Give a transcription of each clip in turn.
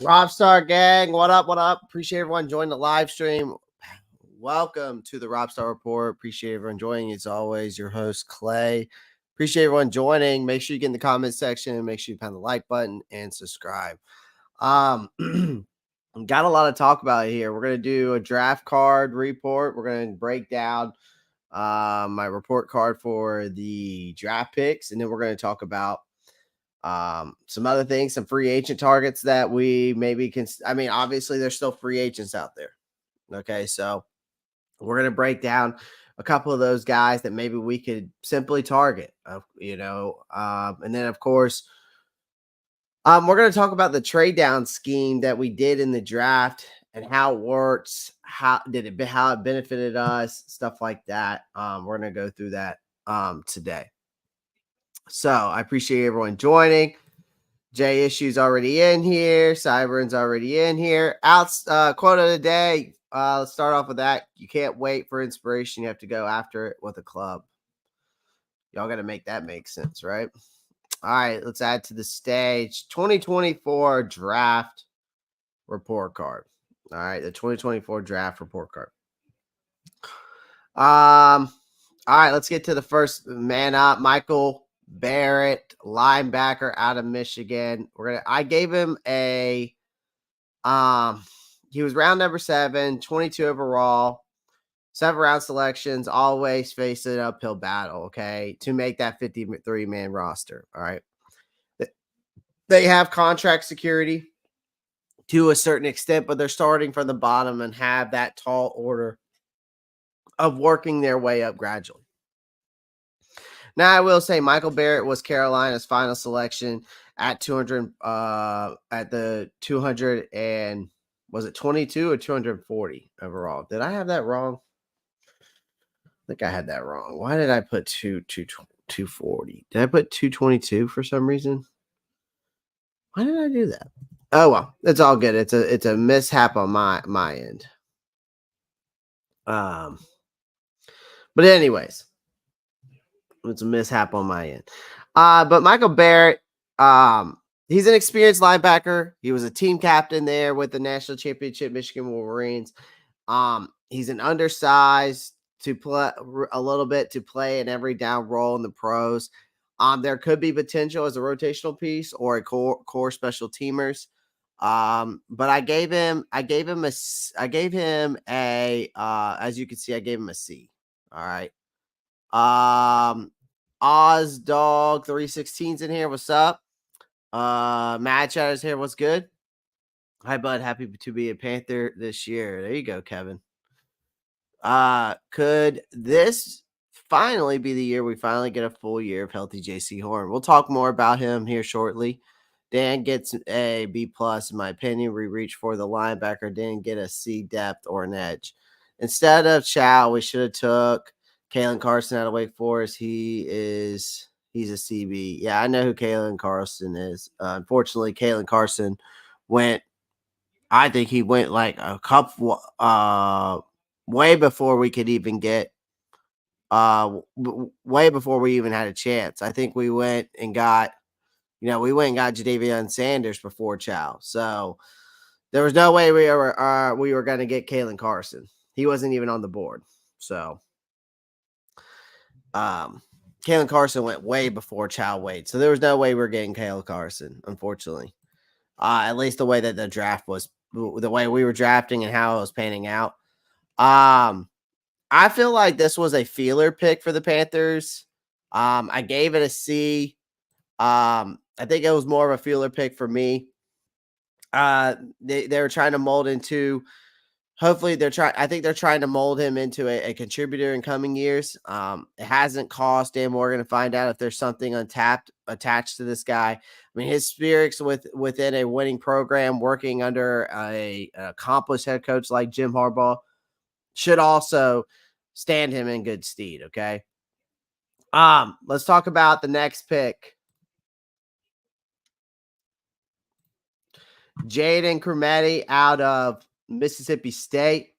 Robstar gang, what up? What up? Appreciate everyone joining the live stream. Welcome to the Robstar Report. Appreciate everyone joining. As always, your host Clay. Appreciate everyone joining. Make sure you get in the comment section. Make sure you pound the like button and subscribe. Got a lot to talk about here. We're gonna do a draft card report. We're gonna break down my report card for the draft picks, and then we're gonna talk about some other things, some free agent targets that we maybe can. I mean, obviously, there's still free agents out there. Okay, so we're gonna break down a couple of those guys that maybe we could simply target. And then of course, we're gonna talk about the trade down scheme that we did in the draft and how it works. How it benefited us, stuff like that. We're gonna go through that today. So I appreciate everyone joining. J Issue's already in here. Cybern's already in here. Quote of the day. Let's start off with that. You can't wait for inspiration. You have to go after it with a club. Y'all got to make that make sense, right? All right, let's add to the stage 2024 draft report card. All right, the 2024 draft report card. All right, let's get to the first man up. Michael Barrett, linebacker out of Michigan. I gave him a he was round number 7, 22 overall, 7-round selections, always facing an uphill battle, okay, to make that 53-man roster. All right. They have contract security to a certain extent, but they're starting from the bottom and have that tall order of working their way up gradually. Now, I will say Michael Barrett was Carolina's final selection at 200, at the 200 and was it 22 or 240 overall? Did I have that wrong? I think I had that wrong. Why did I put 240? Did I put 222 for some reason? Why did I do that? Oh well, it's all good. It's a mishap on my end. But anyways, it's a mishap on my end. But Michael Barrett, he's an experienced linebacker. He was a team captain there with the national championship Michigan Wolverines. He's an undersized to play a little bit to play an every down role in the pros. There could be potential as a rotational piece or a core special teamers. But I gave him a as you can see, I gave him a C. All right. Oz Dog 316's in here. What's up? Mad Chatter's here. What's good? Hi, bud. Happy to be a Panther this year. There you go, Kevin. Could this finally be the year we finally get a full year of healthy JC Horn? We'll talk more about him here shortly. Dan gets a B plus, in my opinion. We reached for the linebacker, didn't get a C depth or an edge. Instead of Chau, we should have took Kalen Carson out of Wake Forest. He's a CB. Yeah, I know who Kalen Carson is. Unfortunately, Kalen Carson I think he went like a couple way before we could even get way before we even had a chance. I think we went and got Jadavion Sanders before Chau. So there was no way we were going to get Kalen Carson. He wasn't even on the board. So Kalen Carson went way before Chau Wade. So there was no way we were getting Kalen Carson, unfortunately. At least the way that the draft was, the way we were drafting and how it was panning out. I feel like this was a feeler pick for the Panthers. I gave it a C. I think it was more of a feeler pick for me. They were trying to mold into. Hopefully, I think they're trying to mold him into a contributor in coming years. It hasn't cost Dan Morgan to find out if there's something untapped attached to this guy. I mean, his spirits within a winning program, working under an accomplished head coach like Jim Harbaugh, should also stand him in good stead. Okay. Let's talk about the next pick. Jaden Kmet out of Mississippi State.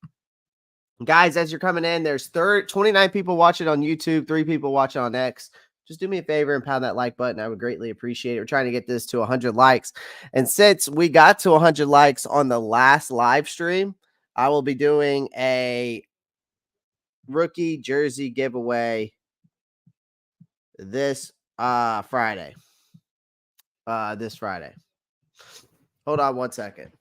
Guys, as you're coming in, there's 29 people watching on YouTube, 3 people watching on X. just do me a favor and pound that like button. I would greatly appreciate it. We're trying to get this to 100 likes. And since we got to 100 likes on the last live stream, I will be doing a rookie jersey giveaway this Friday. This Friday. Hold on one second.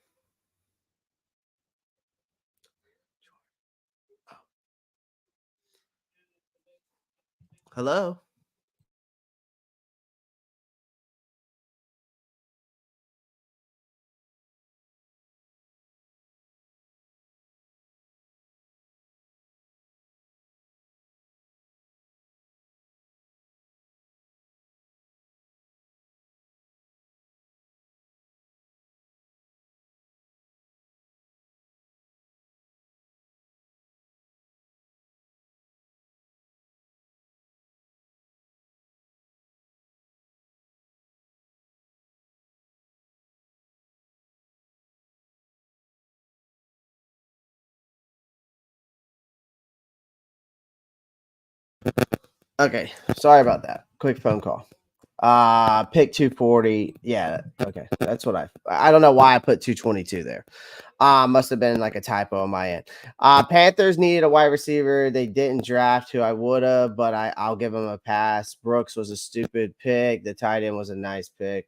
Hello? Okay, sorry about that. Quick phone call. Pick 240. Yeah, okay. That's what I don't know why I put 222 there. Must have been like a typo on my end. Panthers needed a wide receiver. They didn't draft who I would have, but I'll give them a pass. Brooks was a stupid pick. The tight end was a nice pick.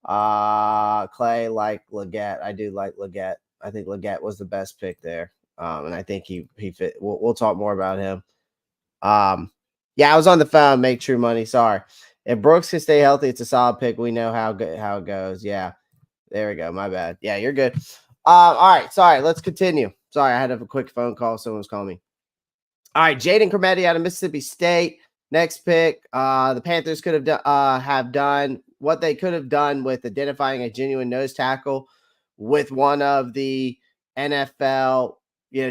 Clay like Legette. I do like Legette. I think Legette was the best pick there. And I think he fit. We'll talk more about him. Yeah, I was on the phone. Make true money. Sorry. If Brooks can stay healthy, it's a solid pick. We know how it goes. Yeah, there we go. My bad. Yeah, you're good. All right. Sorry. Let's continue. Sorry, I had to have a quick phone call. Someone was calling me. All right, Jaden Kmet out of Mississippi State. Next pick. The Panthers could have done what they could have done with identifying a genuine nose tackle with one of the NFL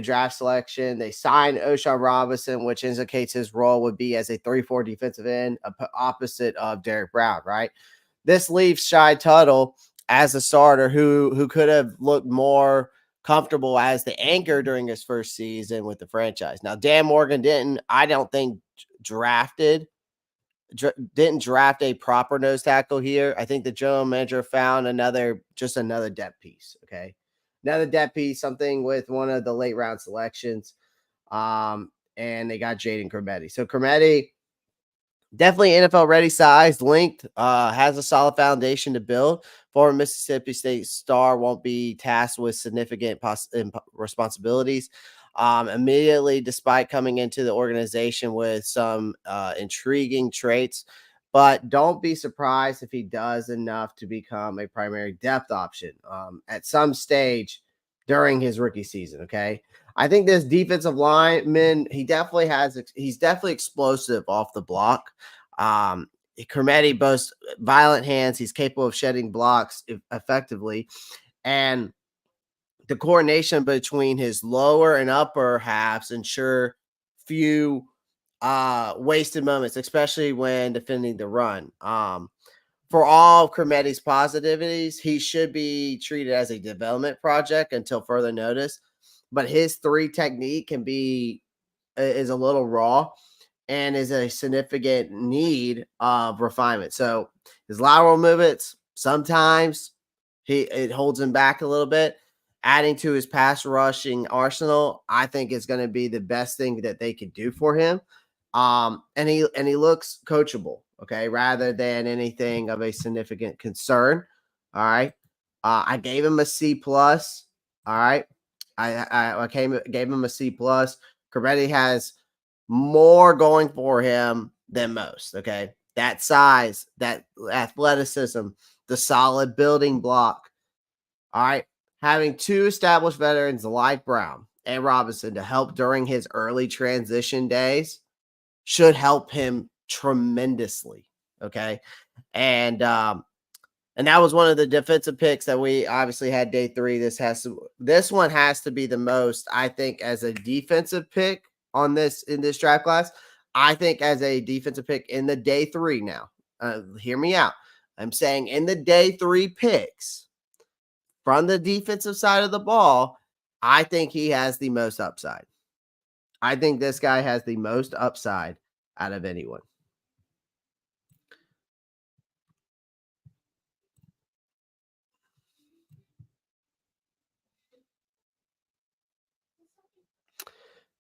draft selection. They signed O'Shawn Robinson, which indicates his role would be as a 3-4 defensive end, opposite of Derek Brown, right? This leaves Shy Tuttle as a starter who could have looked more comfortable as the anchor during his first season with the franchise. Now, Dan Morgan I don't think didn't draft a proper nose tackle here. I think the general manager found another depth piece. Okay. Another depth piece, something with one of the late round selections. And they got Jaden Kmet. So Kmet, definitely NFL ready size, length, has a solid foundation to build. Former Mississippi State star won't be tasked with significant responsibilities. Immediately, despite coming into the organization with some intriguing traits, but don't be surprised if he does enough to become a primary depth option at some stage during his rookie season. Okay. I think this defensive lineman, he's definitely explosive off the block. Kmet boasts violent hands. He's capable of shedding blocks effectively. And the coordination between his lower and upper halves ensure few wasted moments, especially when defending the run. For all Kmet's positivities, he should be treated as a development project until further notice. But his 3 technique is a little raw and is a significant need of refinement. So his lateral movements, sometimes it holds him back a little bit. Adding to his pass rushing arsenal, I think is going to be the best thing that they could do for him. And he looks coachable, okay, rather than anything of a significant concern. All right. I gave him a C plus. All right. Gave him a C plus. Kmet has more going for him than most. Okay. That size, that athleticism, the solid building block. All right. Having 2 established veterans like Brown and Robinson to help during his early transition days should help him tremendously. Okay. And that was one of the defensive picks that we obviously had day 3. This one has to be the most, I think, as a defensive pick in this draft class. I think as a defensive pick in the day 3 now. Hear me out. I'm saying in the day 3 picks from the defensive side of the ball, I think he has the most upside. I think this guy has the most upside out of anyone.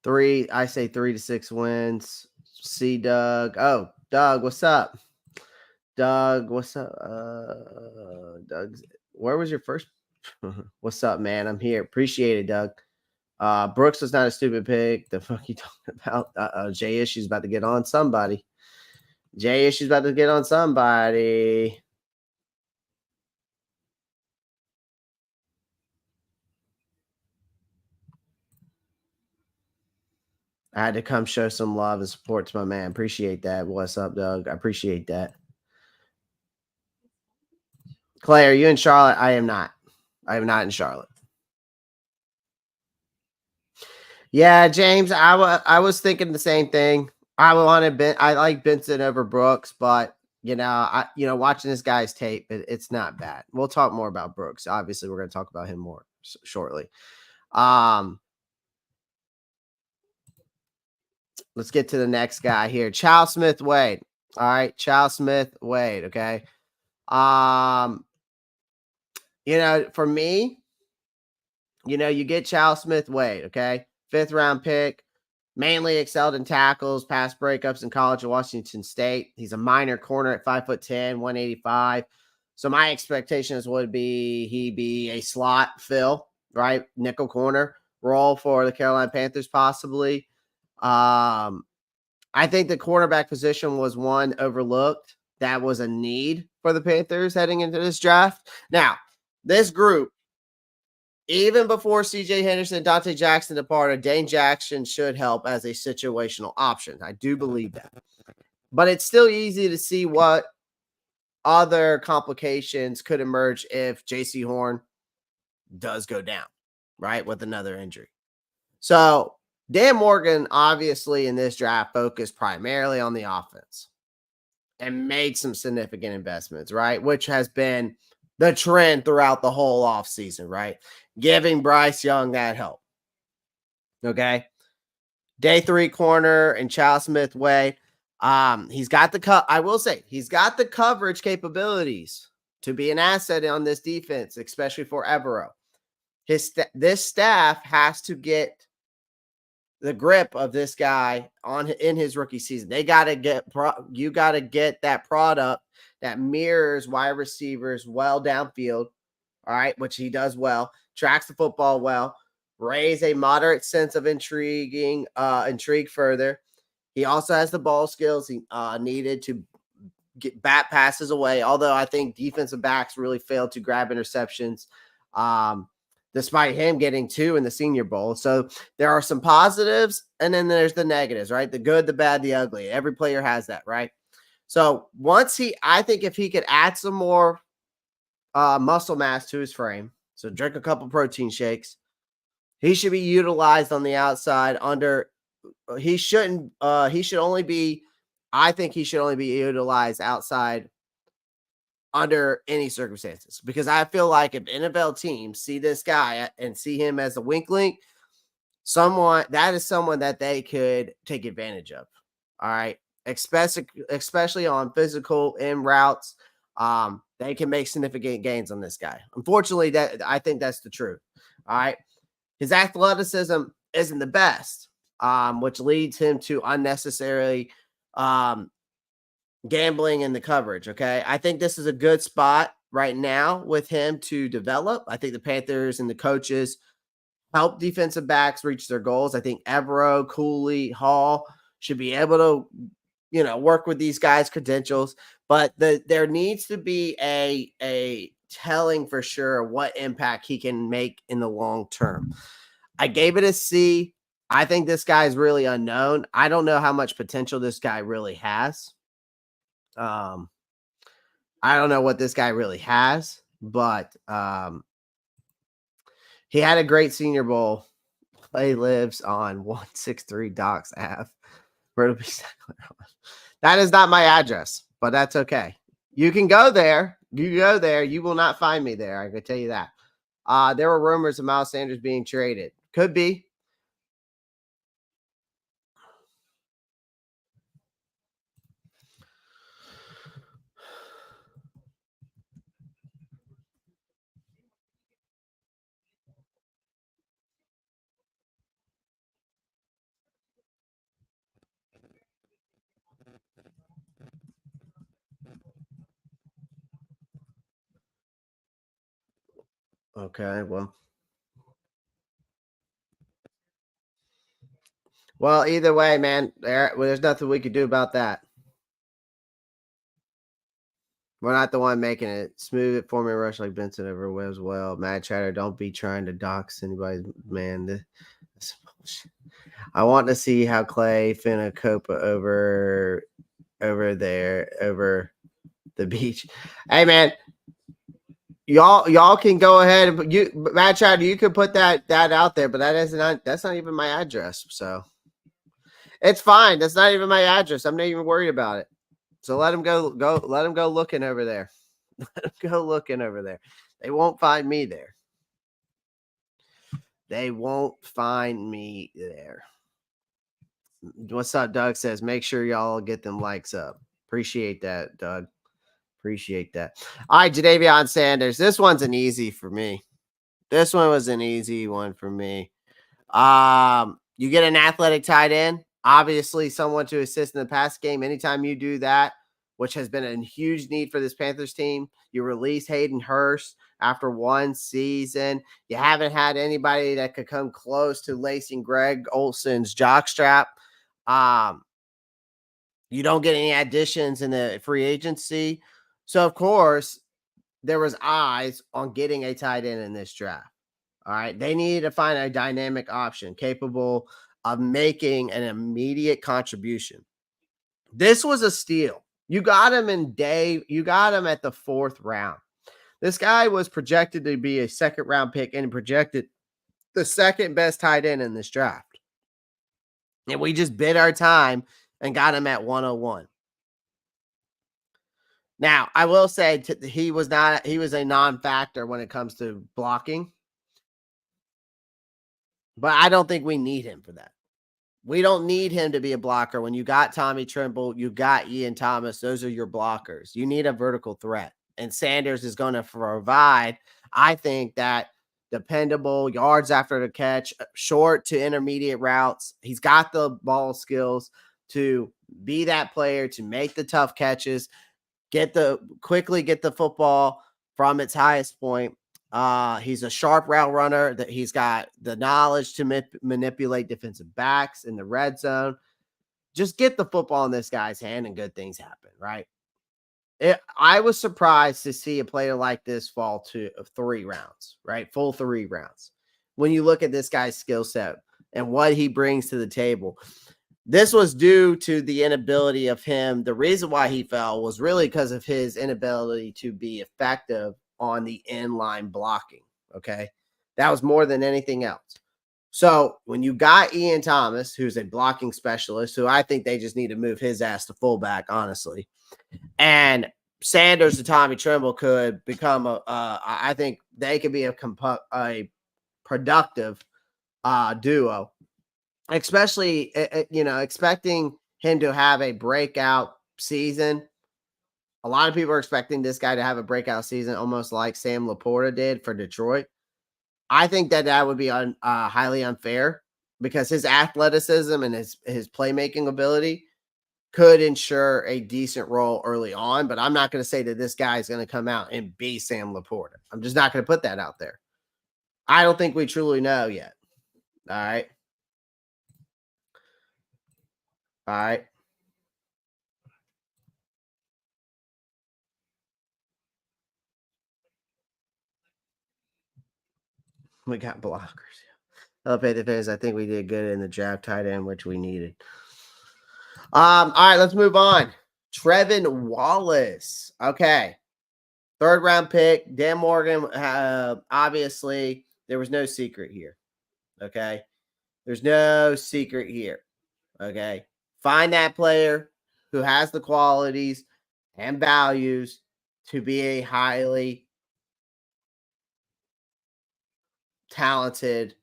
I say 3 to 6 wins. See Doug. Oh, Doug, what's up? Doug, what's up? Doug, where was your first? What's up, man? I'm here. Appreciate it, Doug. Brooks was not a stupid pick. The fuck you talking about? Jay Issue's about to get on somebody. Jay Issue's about to get on somebody. I had to come show some love and support to my man. Appreciate that. What's up, Doug? I appreciate that. Clay, are you in Charlotte? I am not. I am not in Charlotte. Yeah, James, I was thinking the same thing. I like Benson over Brooks, but watching this guy's tape, it's not bad. We'll talk more about Brooks. Obviously, we're going to talk about him more shortly. Let's get to the next guy here. Chau-Smith Wade. All right, Chau-Smith Wade. Okay. For me, you get Chau-Smith Wade. Okay, 5th round pick. Mainly excelled in tackles, pass breakups in college at Washington State. He's a minor corner at 5'10", 185. So my expectations would be he be a slot fill, right? Nickel corner role for the Carolina Panthers, possibly. I think the cornerback position was one overlooked. That was a need for the Panthers heading into this draft. Now, this group, even before C.J. Henderson and Dante Jackson departed, Dane Jackson should help as a situational option. I do believe that. But it's still easy to see what other complications could emerge if J.C. Horn does go down, right, with another injury. So Dan Morgan, obviously, in this draft, focused primarily on the offense and made some significant investments, right, which has been the trend throughout the whole offseason, right? Giving Bryce Young that help. Okay. Day 3 corner and Chau-Smith Way. He's got I will say he's got the coverage capabilities to be an asset on this defense, especially for Evero. This staff has to get the grip of this guy in his rookie season. You got to get that product that mirrors wide receivers well downfield. All right, which he does well, tracks the football well, raise a moderate sense of intrigue further. He also has the ball skills he needed to get bat passes away, although I think defensive backs really failed to grab interceptions, despite him getting 2 in the Senior Bowl. So there are some positives, and then there's the negatives, right? The good, the bad, the ugly. Every player has that, right? So I think if he could add some more muscle mass to his frame, so drink a couple protein shakes, he should be utilized on the outside he should only be utilized outside under any circumstances, because I feel like if NFL teams see this guy and see him as a weak link, that is someone that they could take advantage of. All right. Especially on physical in routes. They can make significant gains on this guy. Unfortunately, I think that's the truth. All right. His athleticism isn't the best, which leads him to unnecessarily gambling in the coverage. Okay. I think this is a good spot right now with him to develop. I think the Panthers and the coaches help defensive backs reach their goals. I think Evero, Cooley, Hall should be able to, work with these guys' credentials, but there needs to be a telling for sure what impact he can make in the long term. I gave it a C. I think this guy is really unknown. I don't know how much potential this guy really has. I don't know what this guy really has, but he had a great Senior Bowl. Clay lives on 163 Docks Ave. That is not my address, but that's okay. You can go there. You will not find me there. I can tell you that. There were rumors of Miles Sanders being traded. Could be. Okay, well, either way, man, there's nothing we could do about that. We're not the one making it. Smooth it for me, rush like Benson over as well. Mad chatter, don't be trying to dox anybody, man. I want to see how Clay finna copa over there over the beach. Hey, man, y'all can go ahead and Mad chatter, you can put that out there, but that's not even my address, so it's fine. That's not even my address. I'm not even worried about it. So let him go. Let him go looking over there. Let him go looking over there. They won't find me there. They won't find me there. What's up, Doug? Says make sure y'all get them likes up. Appreciate that, Doug. Appreciate that. All right, Jadavion Sanders. This one's an easy for me. This one was an easy one for me. You get an athletic tight end, obviously someone to assist in the pass game. Anytime you do that, which has been a huge need for this Panthers team, you release Hayden Hurst after one season. You haven't had anybody that could come close to lacing Greg Olson's jockstrap. You don't get any additions in the free agency. So, of course, there was eyes on getting a tight end in this draft. All right. They needed to find a dynamic option capable of making an immediate contribution. This was a steal. You got him you got him at the 4th round. This guy was projected to be a 2nd round pick and projected the 2nd best tight end in this draft. And we just bid our time and got him at 101. Now, I will say he was a non-factor when it comes to blocking. But I don't think we need him for that. We don't need him to be a blocker. When you got Tommy Tremble, you got Ian Thomas. Those are your blockers. You need a vertical threat. And Sanders is going to provide, I think, that dependable yards after the catch, short to intermediate routes. He's got the ball skills to be that player, to make the tough catches, quickly get the football from its highest point. He's a sharp route runner, that he's got the knowledge to manipulate defensive backs in the red zone. Just get the football in this guy's hand and good things happen, right? I was surprised to see a player like this fall to 3 rounds, right? Full 3 rounds. When you look at this guy's skill set and what he brings to the table, this was due to the inability of him. The reason why he fell was really because of his inability to be effective on the inline blocking. Okay. That was more than anything else. So when you got Ian Thomas, who's a blocking specialist, who I think they just need to move his ass to fullback, honestly, and Sanders and Tommy Tremble could become I think they could be a productive duo, especially, expecting him to have a breakout season. A lot of people are expecting this guy to have a breakout season, almost like Sam Laporta did for Detroit. I think that would be highly unfair because his athleticism and his playmaking ability could ensure a decent role early on. But I'm not going to say that this guy is going to come out and be Sam Laporta. I'm just not going to put that out there. I don't think we truly know yet. All right. All right. We got blockers. Elevate the fans. I think we did good in the draft tight end, which we needed. All right, let's move on. Trevon Wallace. Okay. 3rd round pick. Dan Morgan. Obviously, there was no secret here. Okay. There's no secret here. Okay. Find that player who has the qualities and values to be a highly talented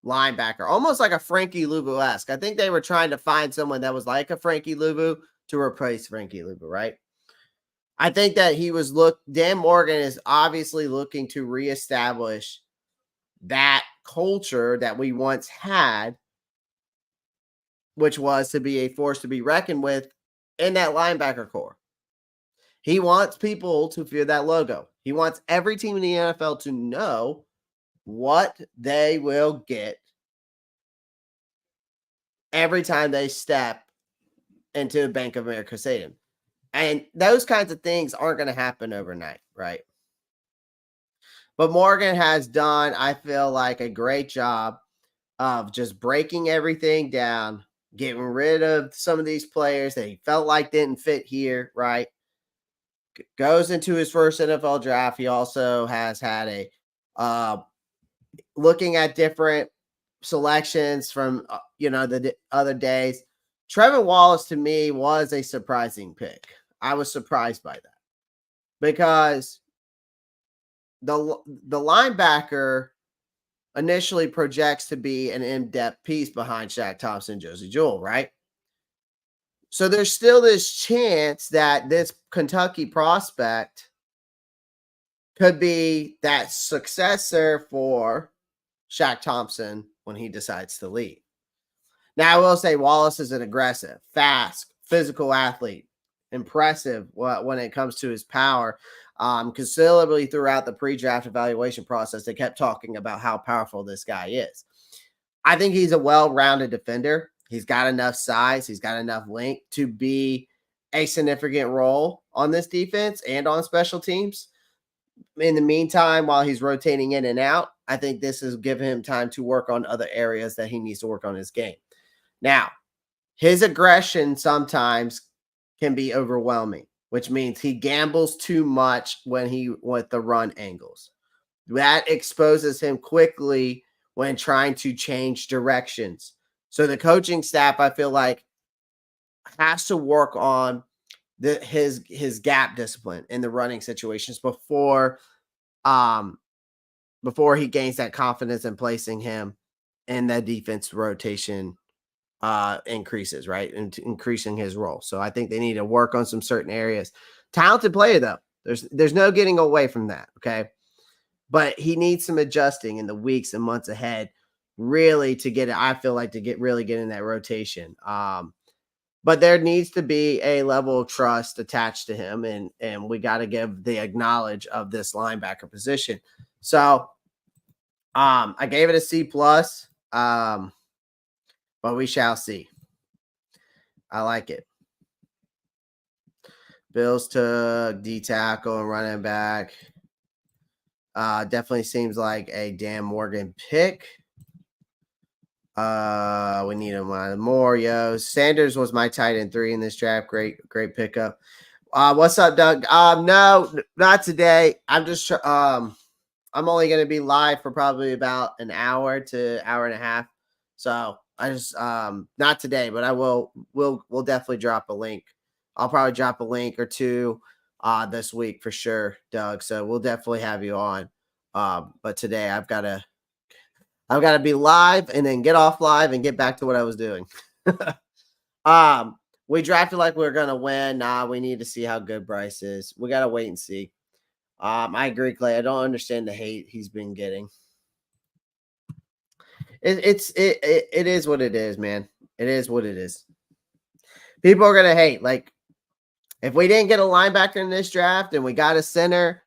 linebacker, almost like a Frankie Luvu-esque. I think they were trying to find someone that was like a Frankie Luvu to replace Frankie Luvu, right? I think that Dan Morgan is obviously looking to reestablish that culture that we once had, which was to be a force to be reckoned with in that linebacker core. He wants people to fear that logo. He wants every team in the NFL to know what they will get every time they step into Bank of America Stadium. And those kinds of things aren't going to happen overnight, right? But Morgan has done, I feel like, a great job of just breaking everything down, getting rid of some of these players that he felt like didn't fit here, right? Goes into his first NFL draft. He also has had looking at different selections from, the other days. Trevon Wallace to me was a surprising pick. I was surprised by that because the linebacker initially projects to be an in-depth piece behind Shaq Thompson, Josie Jewell, right? So there's still this chance that this Kentucky prospect could be that successor for Shaq Thompson when he decides to leave. Now, I will say Wallace is an aggressive, fast, physical athlete, impressive when it comes to his power. Considerably throughout the pre-draft evaluation process, they kept talking about how powerful this guy is. I think he's a well-rounded defender. He's got enough size. He's got enough length to be a significant role on this defense and on special teams. In the meantime, while he's rotating in and out, I think this is giving him time to work on other areas that he needs to work on his game. Now, his aggression sometimes can be overwhelming, which means he gambles too much with the run angles. That exposes him quickly when trying to change directions. So the coaching staff, I feel like, has to work on his gap discipline in the running situations before he gains that confidence in placing him in the defense rotation increases, right? And increasing his role. So I think they need to work on some certain areas. Talented player, though. There's no getting away from that, okay? But he needs some adjusting in the weeks and months ahead, really, to get it. I feel like to get in that rotation. But there needs to be a level of trust attached to him, and we got to give the acknowledge of this linebacker position. So I gave it a C plus, but we shall see. I like it. Bills took D tackle and running back. Definitely seems like a Dan Morgan pick. We need him more, yo. Sanders was my tight end 3 in this draft. Great pickup. What's up, Doug? No, not today. I'm just I'm only gonna be live for probably about an hour to hour and a half. So I just not today, but I we'll definitely drop a link. I'll probably drop a link or two this week for sure, Doug. So we'll definitely have you on. But today I've got to be live and then get off live and get back to what I was doing. We drafted like we were gonna win. Nah, we need to see how good Bryce is. We gotta wait and see. I agree, Clay. I don't understand the hate he's been getting. It is what it is, man. It is what it is. People are gonna hate. Like, if we didn't get a linebacker in this draft and we got a center,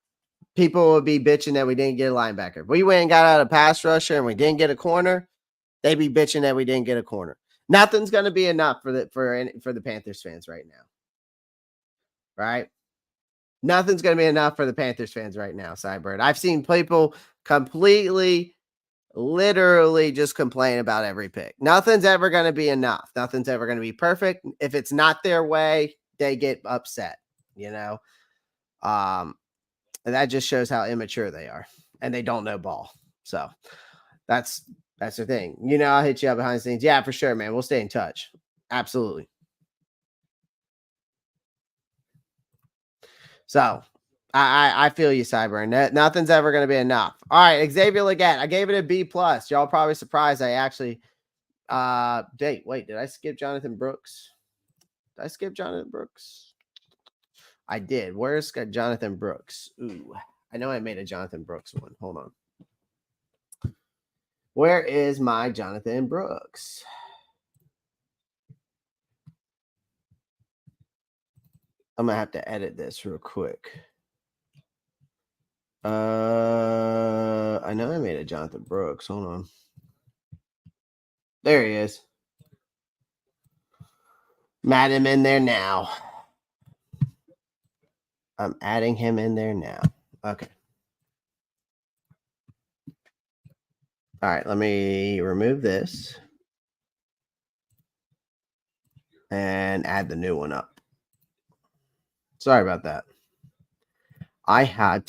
people would be bitching that we didn't get a linebacker. If we went and got out a pass rusher and we didn't get a corner, they'd be bitching that we didn't get a corner. Nothing's going to be enough for the Panthers fans right now. Right? Nothing's going to be enough for the Panthers fans right now, Cybird. I've seen people completely, literally just complain about every pick. Nothing's ever going to be enough. Nothing's ever going to be perfect. If it's not their way, they get upset, And that just shows how immature they are, and they don't know ball. So that's the thing. I'll hit you up behind the scenes. Yeah, for sure, man. We'll stay in touch. Absolutely. So I feel you, Cyber. Nothing's ever going to be enough. All right, Xavier Legette. I gave it a B plus. Y'all probably surprised I actually wait, did I skip Jonathan Brooks? Did I skip Jonathan Brooks? I did. Where's Jonathan Brooks? Ooh, I know I made a Jonathan Brooks one. Hold on. Where is my Jonathan Brooks? I'm gonna have to edit this real quick. I know I made a Jonathan Brooks. Hold on. There he is. I'm adding him in there now. I'm adding him in there now. Okay. All right, let me remove this and add the new one up. Sorry about that. I had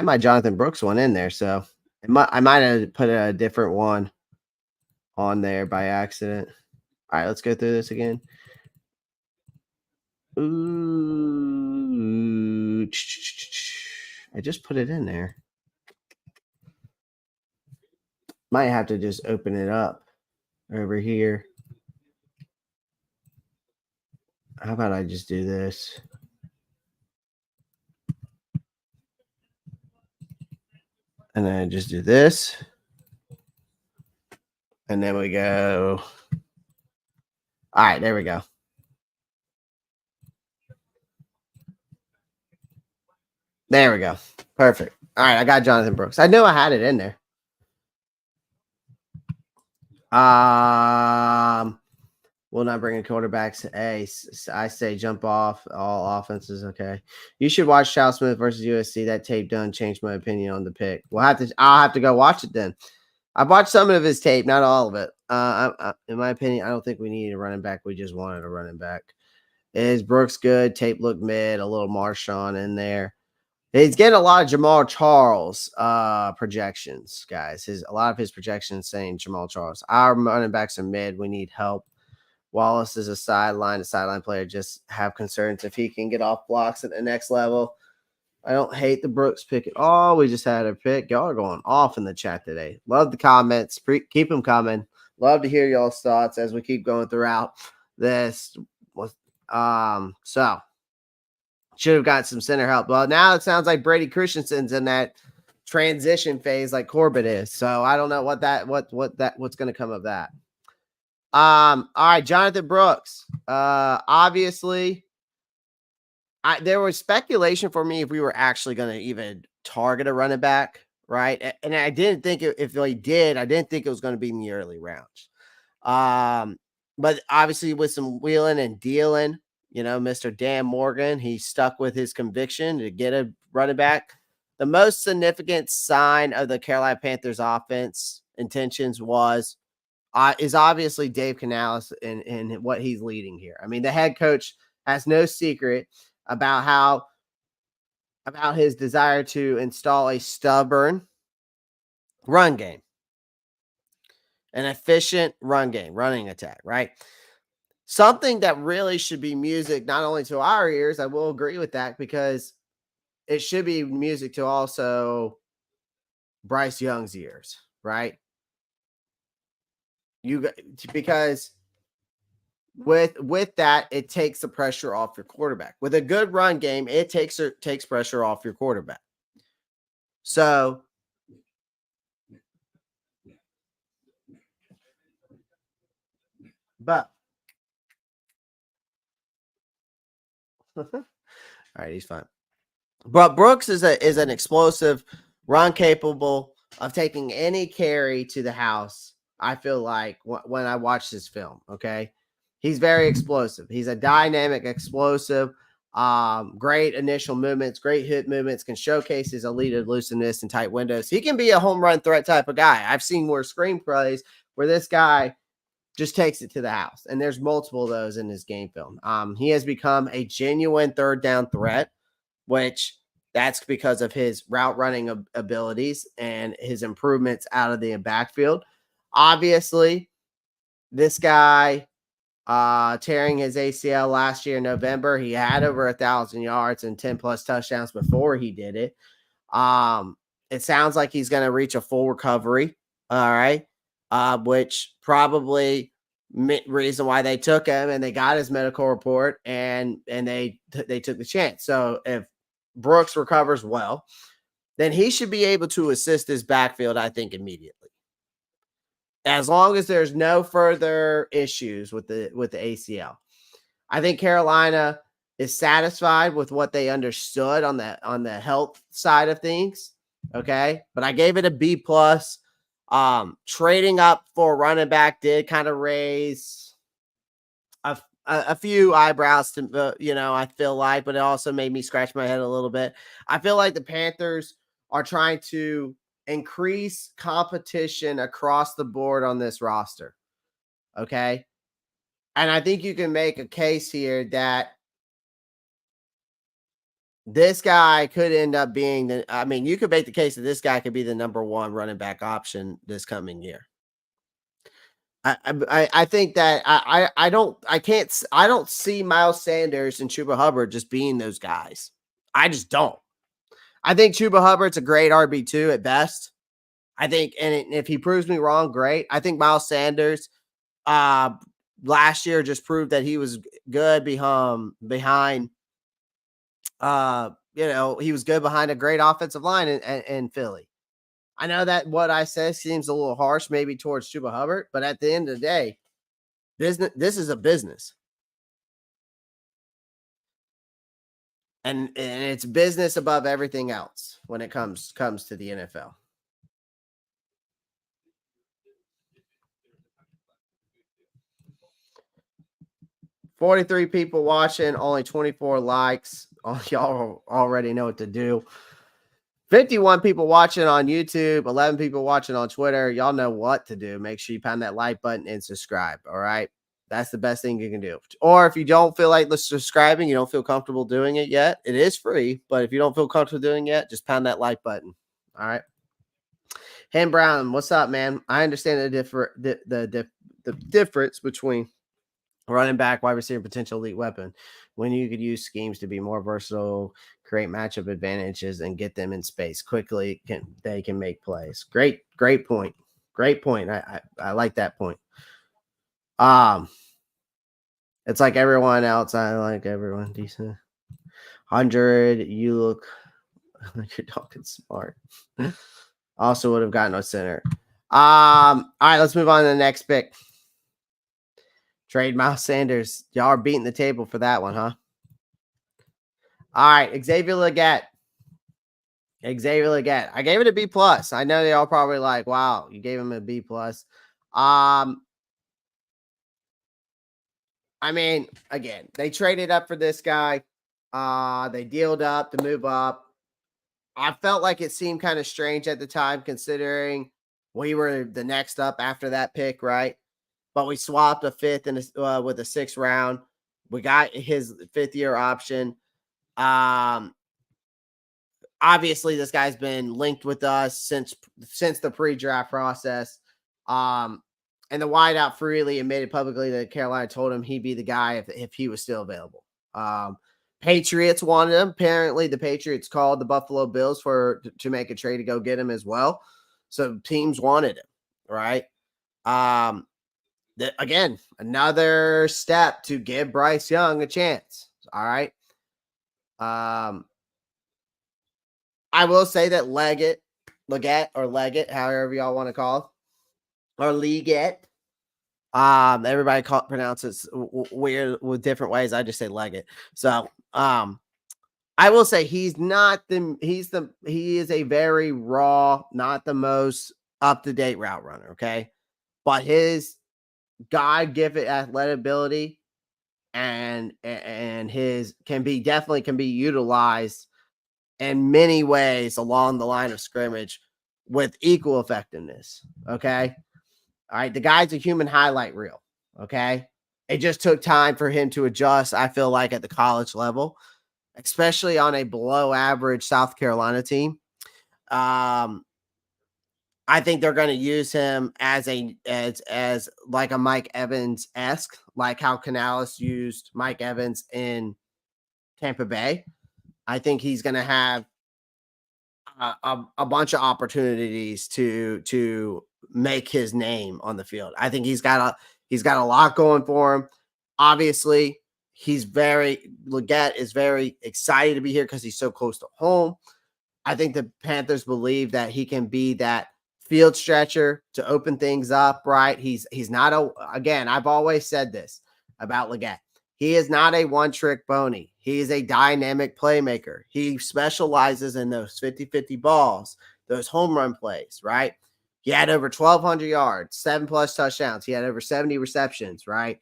my Jonathan Brooks one in there, so I might have put a different one on there by accident. All right, let's go through this again. Ooh, I just put it in there. Might have to just open it up over here. How about I just do this? And then I just do this. And then we go. All right, there we go. There we go. Perfect. All right, I got Jonathan Brooks. I knew I had it in there. Will not bring in quarterbacks. Hey, I say jump off all offenses. Okay, you should watch Chau-Smith versus USC. That tape done changed my opinion on the pick. I'll have to go watch it then. I watched some of his tape, not all of it. In my opinion, I don't think we needed a running back. We just wanted a running back. Is Brooks good? Tape looked mid. A little Marshawn in there. He's getting a lot of Jamal Charles projections, guys. A lot of his projections saying Jamal Charles. Our running backs are mid. We need help. Wallace is a sideline player. Just have concerns if he can get off blocks at the next level. I don't hate the Brooks pick at all. We just had a pick. Y'all are going off in the chat today. Love the comments. Keep them coming. Love to hear y'all's thoughts as we keep going throughout this. So should have got some center help. Well, now it sounds like Brady Christensen's in that transition phase like Corbett is. So I don't know what's going to come of that. All right, Jonathan Brooks. Obviously, there was speculation for me if we were actually going to even target a running back, right? And I didn't think if they did, I didn't think it was going to be in the early rounds. But obviously with some wheeling and dealing, Mr. Dan Morgan, he stuck with his conviction to get a running back. The most significant sign of the Carolina Panthers offense intentions is obviously Dave Canales and what he's leading here. I mean, the head coach has no secret about his desire to install a stubborn run game, an efficient running attack, right? Something that really should be music not only to our ears, I will agree with that, because it should be music to also Bryce Young's ears, right? Because with that, it takes the pressure off your quarterback. With a good run game, it takes pressure off your quarterback. So but all right, he's fine. But Brooks is an explosive, run capable of taking any carry to the house. I feel like when I watch this film, okay, he's very explosive. He's a dynamic, explosive, great initial movements, great hit movements, can showcase his elite elusiveness in tight windows. He can be a home run threat type of guy. I've seen more screenplays where this guy just takes it to the house, and there's multiple of those in his game film. He has become a genuine third down threat, which that's because of his route running abilities and his improvements out of the backfield. Obviously, this guy tearing his ACL last year in November, he had over 1,000 yards and 10 plus touchdowns before he did it. It sounds like he's going to reach a full recovery. All right. Which probably reason why they took him, and they got his medical report, and they took the chance. So if Brooks recovers well, then he should be able to assist his backfield, I think, immediately. As long as there's no further issues with the ACL. I think Carolina is satisfied with what they understood on the health side of things. Okay. But I gave it a B plus. Trading up for running back did kind of raise a few eyebrows to, I feel like, but it also made me scratch my head a little bit. I feel like the Panthers are trying to increase competition across the board on this roster. Okay. And I think you can make a case here that this guy could end up being you could make the case that this guy could be the number one running back option this coming year. I think that I don't see Miles Sanders and Chuba Hubbard just being those guys. I just don't. I think Chuba Hubbard's a great RB2 at best. I think, and if he proves me wrong, great. I think Miles Sanders last year just proved that he was good behind he was good behind a great offensive line in Philly. I know that what I say seems a little harsh maybe towards Chuba Hubbard, but at the end of the day, this is a business. And it's business above everything else when it comes to the NFL. $43 people watching, only 24 likes. Oh, y'all already know what to do. 51 people watching on YouTube, 11 people watching on Twitter. Y'all know what to do. Make sure you pound that like button and subscribe. All right. That's the best thing you can do. Or if you don't feel like subscribing, you don't feel comfortable doing it yet, it is free. But if you don't feel comfortable doing it yet, just pound that like button. All right. Hen Brown, what's up, man? I understand the difference between running back, wide receiver, potential elite weapon, when you could use schemes to be more versatile, create matchup advantages, and get them in space quickly. They can make plays. Great point. Great point. I like that point. It's like everyone else. I like everyone decent. 100. You look like you're talking smart. Also would have gotten a center. All right, let's move on to the next pick. Trade Miles Sanders. Y'all are beating the table for that one, huh? All right, Xavier Legette. I gave it a B plus. I know they all probably like, wow, you gave him a B plus. Again, they traded up for this guy. They dealed up to move up. I felt like it seemed kind of strange at the time, considering we were the next up after that pick, right? But we swapped a fifth and with a sixth round. We got his fifth-year option. Obviously, this guy's been linked with us since the pre-draft process. And the wideout freely admitted publicly that Carolina told him he'd be the guy if he was still available. Patriots wanted him. Apparently, the Patriots called the Buffalo Bills to make a trade to go get him as well. So teams wanted him, right? Again, another step to give Bryce Young a chance. All right. I will say that Legette, however y'all want to call it, or Legette. Everybody pronounces weird with different ways. I just say Legette. So, I will say he is a very raw, not the most up-to-date route runner. Okay. But his God-given athletic ability and his can be utilized in many ways along the line of scrimmage with equal effectiveness. Okay. All right. The guy's a human highlight reel. Okay. It just took time for him to adjust, I feel like, at the college level, especially on a below average South Carolina team. I think they're going to use him as like a Mike Evans-esque, like how Canales used Mike Evans in Tampa Bay. I think he's going to have a bunch of opportunities to make his name on the field. I think he's got a lot going for him. Obviously, Legette is very excited to be here because he's so close to home. I think the Panthers believe that he can be that field stretcher to open things up, right? He's not again, I've always said this about Legette. He is not a one-trick pony. He is a dynamic playmaker. He specializes in those 50-50 balls, those home run plays, right? He had over 1,200 yards, 7+ touchdowns. He had over 70 receptions, right?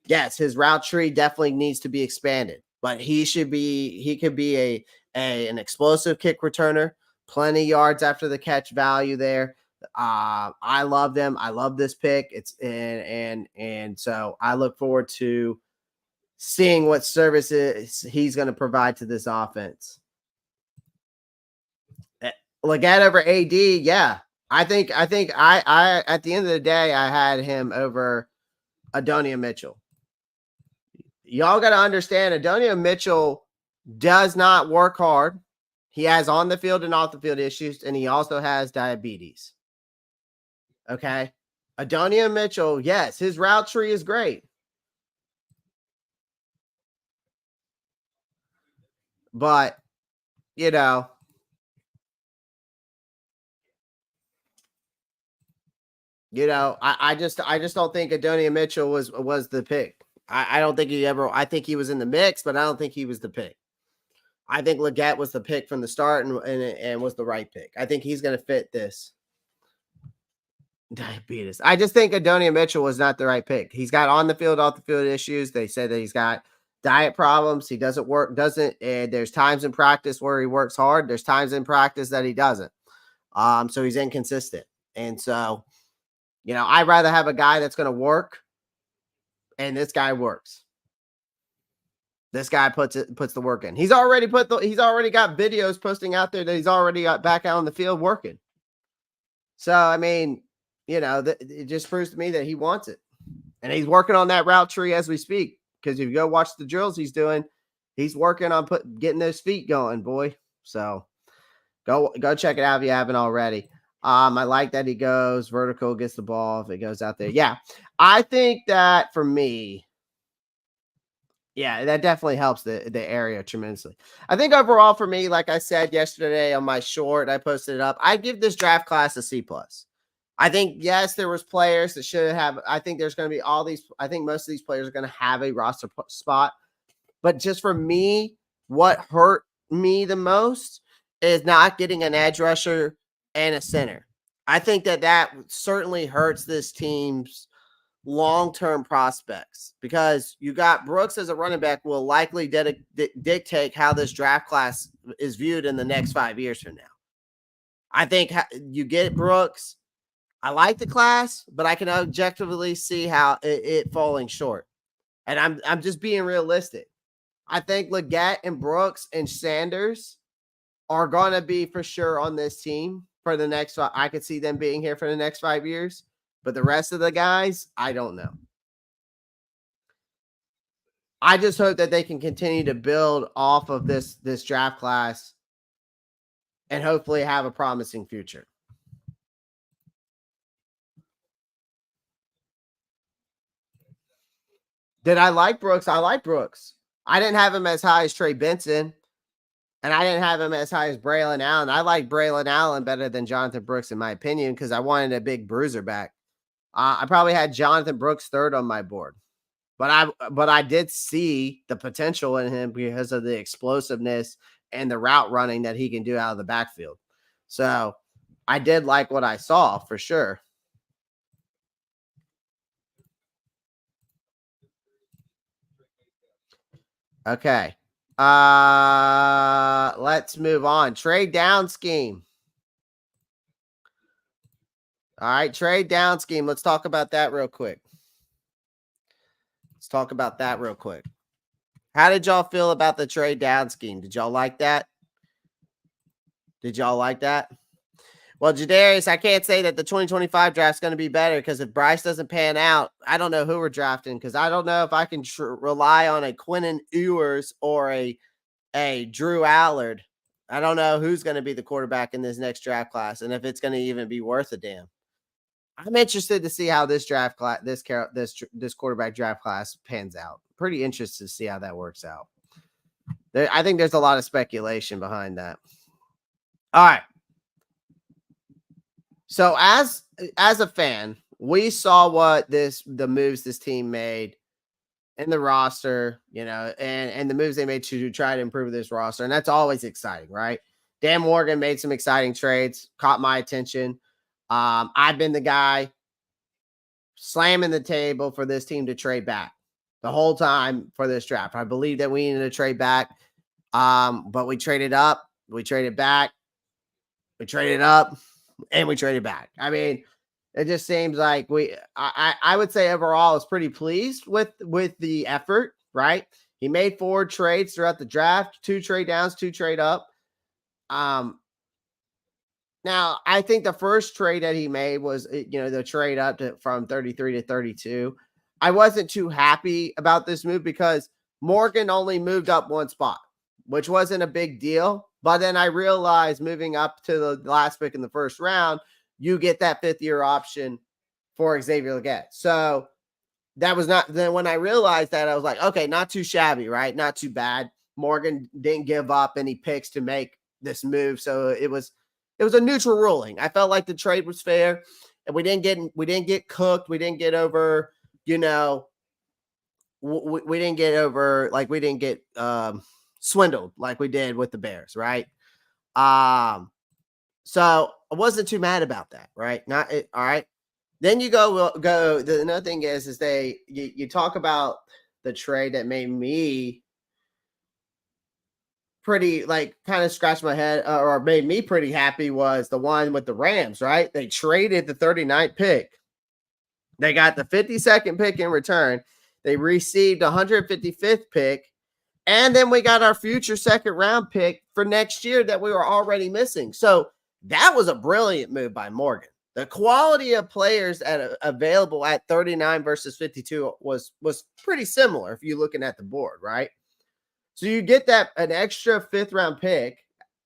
Yes, his route tree definitely needs to be expanded, but he could be an explosive kick returner, plenty yards after the catch value there. I love them. I love this pick. And so I look forward to seeing what services he's going to provide to this offense. Legette over AD, yeah. I think I at the end of the day, I had him over Adonia Mitchell. Y'all got to understand, Adonia Mitchell does not work hard. He has on the field and off the field issues, and he also has diabetes. Okay. Adonia Mitchell, yes, his route tree is great. But, you know, I just don't think Adonia Mitchell was the pick. I don't think I think he was in the mix, but I don't think he was the pick. I think Legette was the pick from the start and was the right pick. I think he's going to fit this. Diabetes. I just think Adonia Mitchell was not the right pick. He's got on the field, off the field issues. They said that he's got diet problems. He and there's times in practice where he works hard. There's times in practice that he doesn't. So he's inconsistent. And so, I'd rather have a guy that's going to work, and this guy works. This guy puts the work in. He's already got videos posting out there that he's already got back out on the field working. So, I mean, it just proves to me that he wants it. And he's working on that route tree as we speak. Because if you go watch the drills he's doing, he's working on getting those feet going, boy. So go check it out if you haven't already. I like that he goes vertical, gets the ball if it goes out there. Yeah, I think that for me, yeah, that definitely helps the area tremendously. I think overall for me, like I said yesterday on my short, I posted it up. I give this draft class a C+. I think, yes, there was players that should have. I think there's going to be I think most of these players are going to have a roster spot. But just for me, what hurt me the most is not getting an edge rusher and a center. I think that certainly hurts this team's long-term prospects because you got Brooks as a running back will likely dictate how this draft class is viewed in the next 5 years from now. I think you get Brooks. I like the class, but I can objectively see how it falling short. And I'm just being realistic. I think Legette and Brooks and Sanders are going to be for sure on this team for the next. I could see them being here for the next 5 years, but the rest of the guys, I don't know. I just hope that they can continue to build off of this draft class and hopefully have a promising future. Did I like Brooks? I like Brooks. I didn't have him as high as Trey Benson, and I didn't have him as high as Braylon Allen. I like Braylon Allen better than Jonathan Brooks, in my opinion, because I wanted a big bruiser back. I probably had Jonathan Brooks third on my board, but I did see the potential in him because of the explosiveness and the route running that he can do out of the backfield. So I did like what I saw for sure. Okay. Let's move on. Trade down scheme. All right, trade down scheme. Let's talk about that real quick. How did y'all feel about the trade down scheme? Did y'all like that? Well, Jadarius, I can't say that the 2025 draft is going to be better because if Bryce doesn't pan out, I don't know who we're drafting because I don't know if I can rely on a Quinnen Ewers or a Drew Allard. I don't know who's going to be the quarterback in this next draft class and if it's going to even be worth a damn. I'm interested to see how this draft class, this quarterback draft class pans out. Pretty interested to see how that works out. I think there's a lot of speculation behind that. All right. So as a fan, we saw what the moves this team made in the roster, and the moves they made to try to improve this roster. And that's always exciting, right? Dan Morgan made some exciting trades, caught my attention. I've been the guy slamming the table for this team to trade back the whole time for this draft. I believe that we needed to trade back. But we traded up, we traded back, we traded up, and we traded back. I mean, it just seems like I would say overall I was pretty pleased with the effort, right? He made 4 trades throughout the draft, 2 trade downs, 2 trade up. Now I think the first trade that he made was, the trade up from 33 to 32. I wasn't too happy about this move because Morgan only moved up 1 spot, which wasn't a big deal. But then I realized moving up to the last pick in the first round, you get that 5th-year option for Xavier Legette. So that was not, then when I realized that, I was like, okay, not too shabby, right? Not too bad. Morgan didn't give up any picks to make this move. So it was a neutral ruling. I felt like the trade was fair, and we didn't get cooked. We didn't get over, we didn't get over, like we didn't get swindled like we did with the Bears, right? So I wasn't too mad about that, right? All right. Then you go. Another thing is you talk about the trade that made me pretty, like, kind of scratch my head, or made me pretty happy, was the one with the Rams, right? They traded the 39th pick. They got the 52nd pick in return. They received 155th pick. And then we got our future 2nd round pick for next year that we were already missing. So that was a brilliant move by Morgan. The quality of players available at 39 versus 52 was pretty similar if you're looking at the board, right? So you get an extra 5th round pick,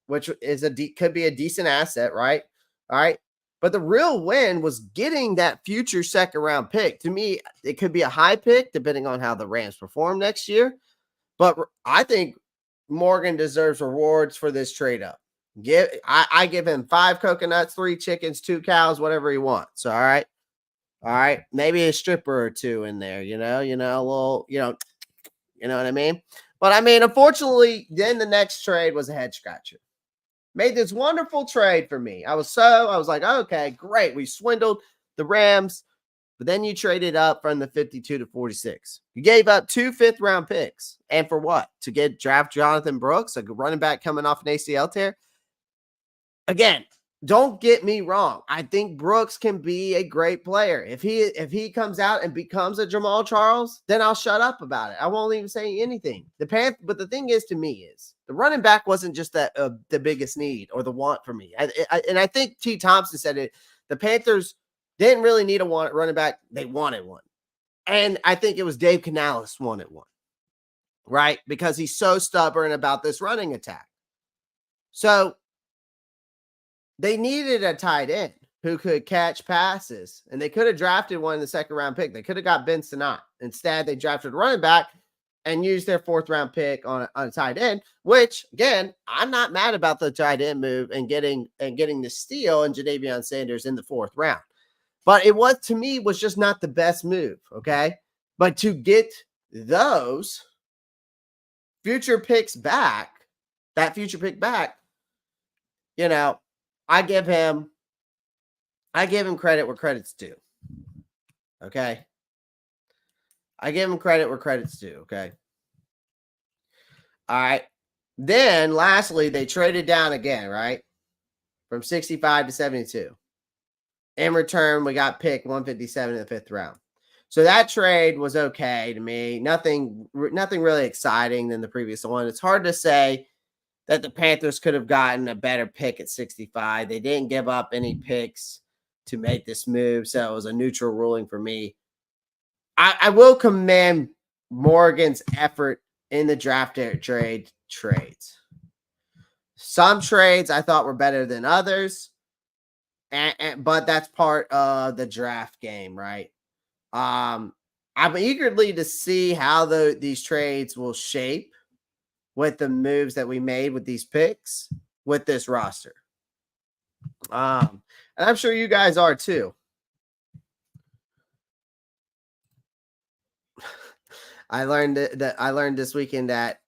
which is could be a decent asset, right? All right. But the real win was getting that future 2nd round pick. To me, it could be a high pick depending on how the Rams perform next year. But I think Morgan deserves rewards for this trade up. I give him 5 coconuts, 3 chickens, 2 cows, whatever he wants. All right. Maybe a stripper or 2 in there, a little, you know what I mean? But I mean, unfortunately, then the next trade was a head scratcher. Made this wonderful trade for me. I was like, okay, great. We swindled the Rams. But then you traded up from the 52 to 46. You gave up 2 5th-round picks. And for what? To draft Jonathan Brooks, a running back coming off an ACL tear? Again, don't get me wrong. I think Brooks can be a great player. If he comes out and becomes a Jamal Charles, then I'll shut up about it. I won't even say anything. But the thing is, to me, is the running back wasn't just the biggest need or the want for me. And I think T. Thompson said it. The Panthers didn't really need a running back. They wanted one. And I think it was Dave Canales wanted one, right? Because he's so stubborn about this running attack. So they needed a tight end who could catch passes, and they could have drafted one in the 2nd round pick. They could have got Ben Sinnott. Instead, they drafted a running back and used their 4th round pick on a tight end, which, again, I'm not mad about the tight end move and getting the steal and Jadavion Sanders in the 4th round. But it was, to me, was just not the best move, okay? But to get those future picks back, I give him credit where credit's due. Okay? I give him credit where credit's due, okay? All right. Then, lastly, they traded down again, right? From 65 to 72. In return, we got pick 157 in the 5th round. So that trade was okay to me. Nothing really exciting than the previous one. It's hard to say that the Panthers could have gotten a better pick at 65. They didn't give up any picks to make this move, so it was a neutral ruling for me. I will commend Morgan's effort in the draft trades. Some trades I thought were better than others. But that's part of the draft game, right? I'm eagerly to see how these trades will shape with the moves that we made with these picks with this roster. And I'm sure you guys are too. I learned this weekend that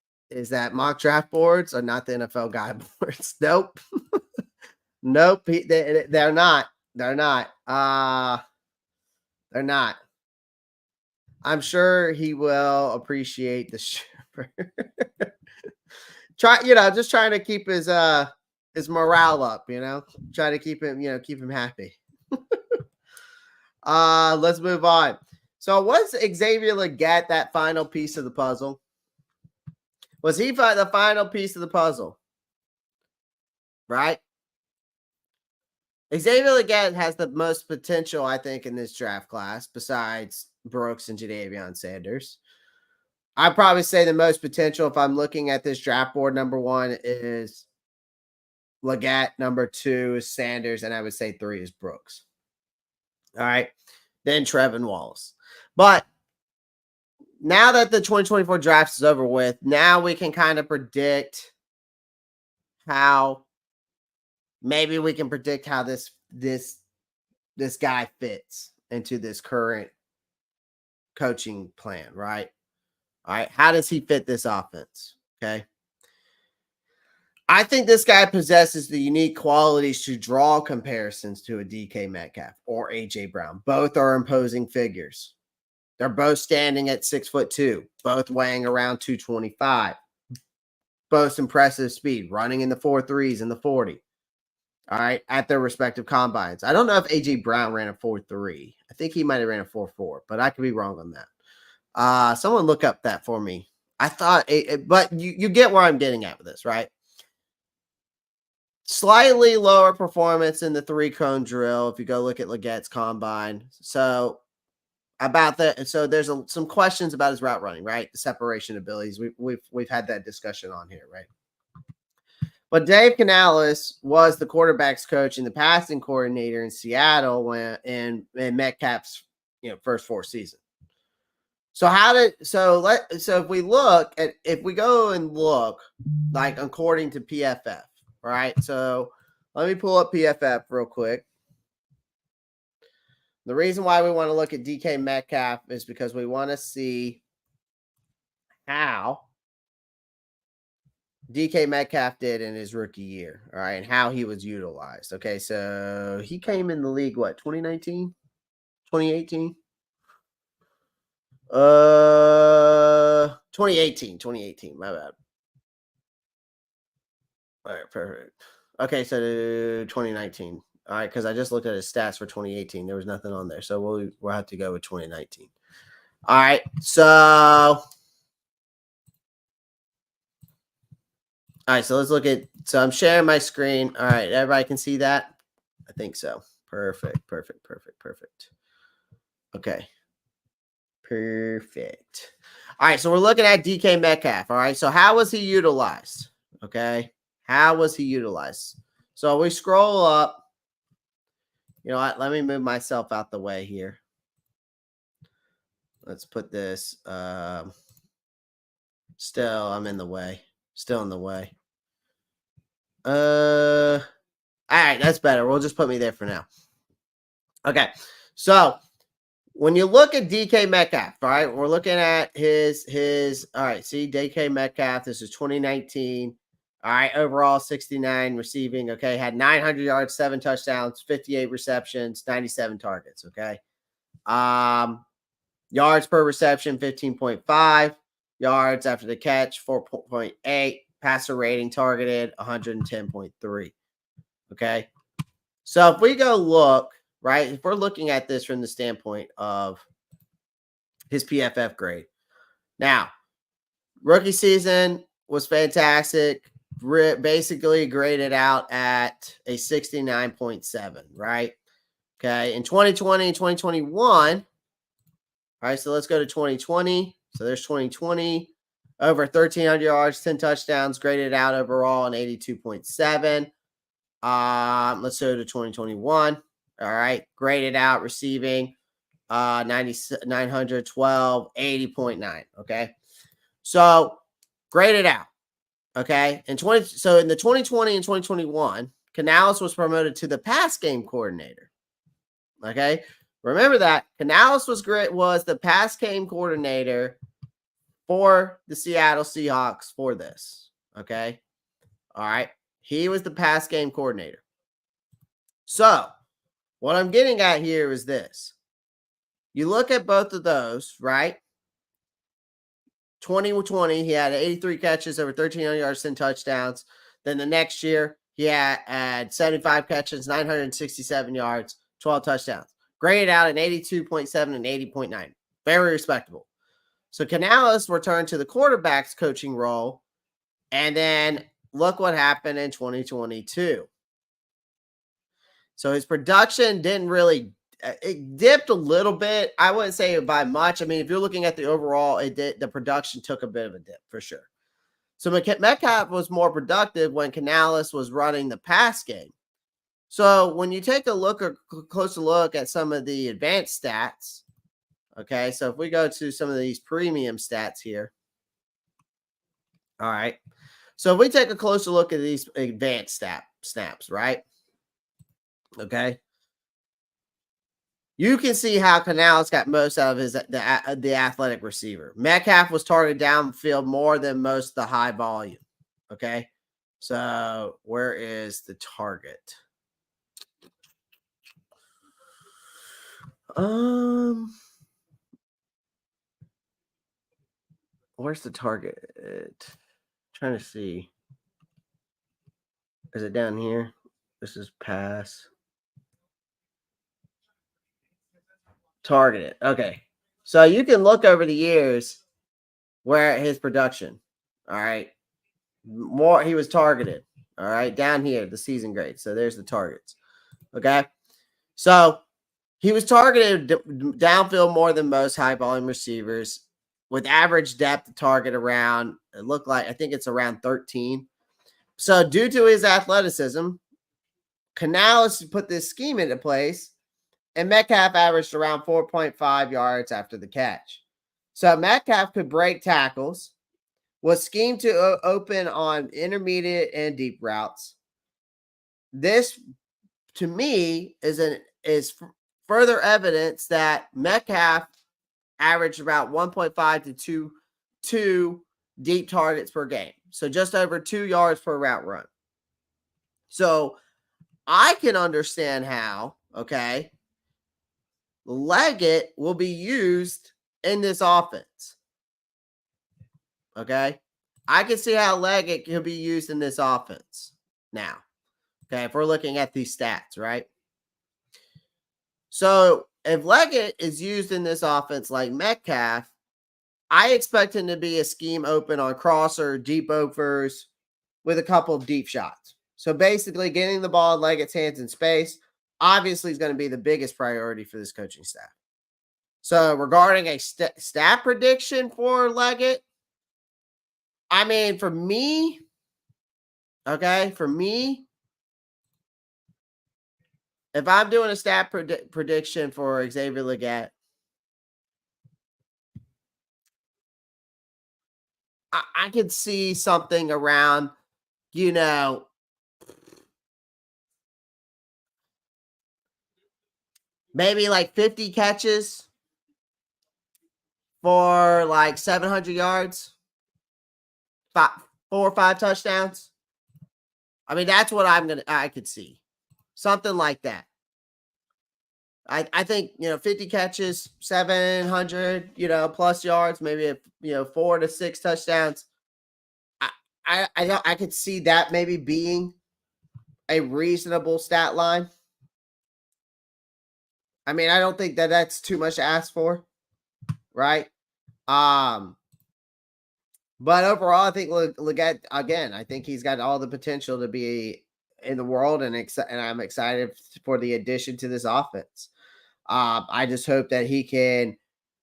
mock draft boards are not the NFL guide boards. Nope. Nope. They're not. They're not. They're not. I'm sure he will appreciate the just trying to keep his morale up, try to keep him happy. Let's move on. So was Xavier Legette that final piece of the puzzle? Was he the final piece of the puzzle? Right? Xavier Legette has the most potential, I think, in this draft class, besides Brooks and Jadavion Sanders. I'd probably say the most potential, if I'm looking at this draft board, number 1 is Legette, number 2 is Sanders, and I would say 3 is Brooks. All right. Then Trevon Wallace. But now that the 2024 draft is over with, now we can kind of predict how this guy fits into this current coaching plan, right? All right. How does he fit this offense? Okay. I think this guy possesses the unique qualities to draw comparisons to a DK Metcalf or AJ Brown. Both are imposing figures. They're both standing at 6'2", both weighing around 225. Both impressive speed, running in the 4.3s and the 40. All right, at their respective combines. I don't know if AJ Brown ran a 4.3. I think he might have ran a 4.4, but I could be wrong on that. Someone look up that for me. I thought, but you get where I'm getting at with this, right? Slightly lower performance in the 3-cone drill if you go look at Legette's combine. So about that, so there's some questions about his route running, right? The separation abilities. We've had that discussion on here, right? But Dave Canales was the quarterback's coach and the passing coordinator in Seattle when in Metcalf's first 4 seasons. So if we go and look like according to PFF, right? So let me pull up PFF real quick. The reason why we want to look at DK Metcalf is because we want to see how DK Metcalf did in his rookie year, all right, and how he was utilized. Okay, so he came in the league, 2019? 2018? 2018, my bad. All right, perfect. Okay, so 2019. All right, because I just looked at his stats for 2018. There was nothing on there, so we'll have to go with 2019. All right, so let's look at. So I'm sharing my screen. All right, everybody can see that. I think so. Perfect. Okay. Perfect. All right, so we're looking at DK Metcalf. All right, so how was he utilized? Okay, how was he utilized? So we scroll up. You know what? Let me move myself out the way here. Let's put this. Still, I'm in the way. Still in the way. All right, that's better. We'll just put me there for now. Okay, so when you look at DK Metcalf, all right, we're looking at his. All right, see DK Metcalf. This is 2019. All right, overall 69 receiving. Okay, had 900 yards, 7 touchdowns, 58 receptions, 97 targets. Okay, yards per reception 15.5, yards after the catch 4.8, passer rating targeted 110.3. Okay, so if we go look, right, if we're looking at this from the standpoint of his PFF grade, now rookie season was fantastic. Basically graded out at a 69.7, right? Okay, in 2020 and 2021, all right, so let's go to 2020. So there's 2020, over 1,300 yards, 10 touchdowns, graded out overall an 82.7. Let's go to 2021. All right, graded out receiving 912, 80.9. Okay, so graded out. Okay, so in the 2020 and 2021, Canales was promoted to the pass game coordinator. Okay, remember that Canales was the pass game coordinator for the Seattle Seahawks for this. Okay. All right. He was the pass game coordinator. So, what I'm getting at here is this. You look at both of those, right? 2020, he had 83 catches, over 1,300 yards, 10 touchdowns. Then the next year, he had 75 catches, 967 yards, 12 touchdowns. Graded out an 82.7 and 80.9. Very respectable. So Canales returned to the quarterback's coaching role, and then look what happened in 2022. So his production didn't really it dipped a little bit. I wouldn't say by much. I mean, if you're looking at the overall, the production took a bit of a dip for sure. So Metcalf was more productive when Canales was running the pass game. So when you take a closer look at some of the advanced stats, okay, so if we go to some of these premium stats here, all right, so if we take a closer look at these advanced snaps, right, okay, you can see how Canales got most out of the athletic receiver. Metcalf was targeted downfield more than most of the high volume, okay, so where is the target? Where's the target? Trying to see. Is it down here? This is pass. Targeted. Okay. So you can look over the years where his production. All right. More he was targeted. All right. Down here, the season grade. So there's the targets. Okay. So he was targeted downfield more than most high volume receivers, with average depth of target around, it looked like, I think it's around 13. So due to his athleticism, Canales put this scheme into place, and Metcalf averaged around 4.5 yards after the catch. So Metcalf could break tackles, was schemed to open on intermediate and deep routes. This, to me, is further evidence that Metcalf averaged about 1.5 to 2 deep targets per game. So just over 2 yards per route run. So I can understand how, okay, Legette will be used in this offense. Okay. I can see how Legette can be used in this offense now. Okay. If we're looking at these stats, right? So if Legette is used in this offense like Metcalf, I expect him to be a scheme open on crosser, deep overs with a couple of deep shots. So basically getting the ball in Legette's hands in space obviously is going to be the biggest priority for this coaching staff. So regarding a stat prediction for Legette, I mean, for me, okay, if I'm doing a stat prediction for Xavier Legette, I could see something around, maybe like 50 catches for like 700 yards, 4 or 5 touchdowns. I mean, that's what I could see. Something like that. I think, 50 catches, 700, plus yards, maybe, 4 to 6 touchdowns. I could see that maybe being a reasonable stat line. I mean, I don't think that that's too much to ask for, right? But overall, I think Legette, again, I think he's got all the potential to be in the world, and I'm excited for the addition to this offense. I just hope that he can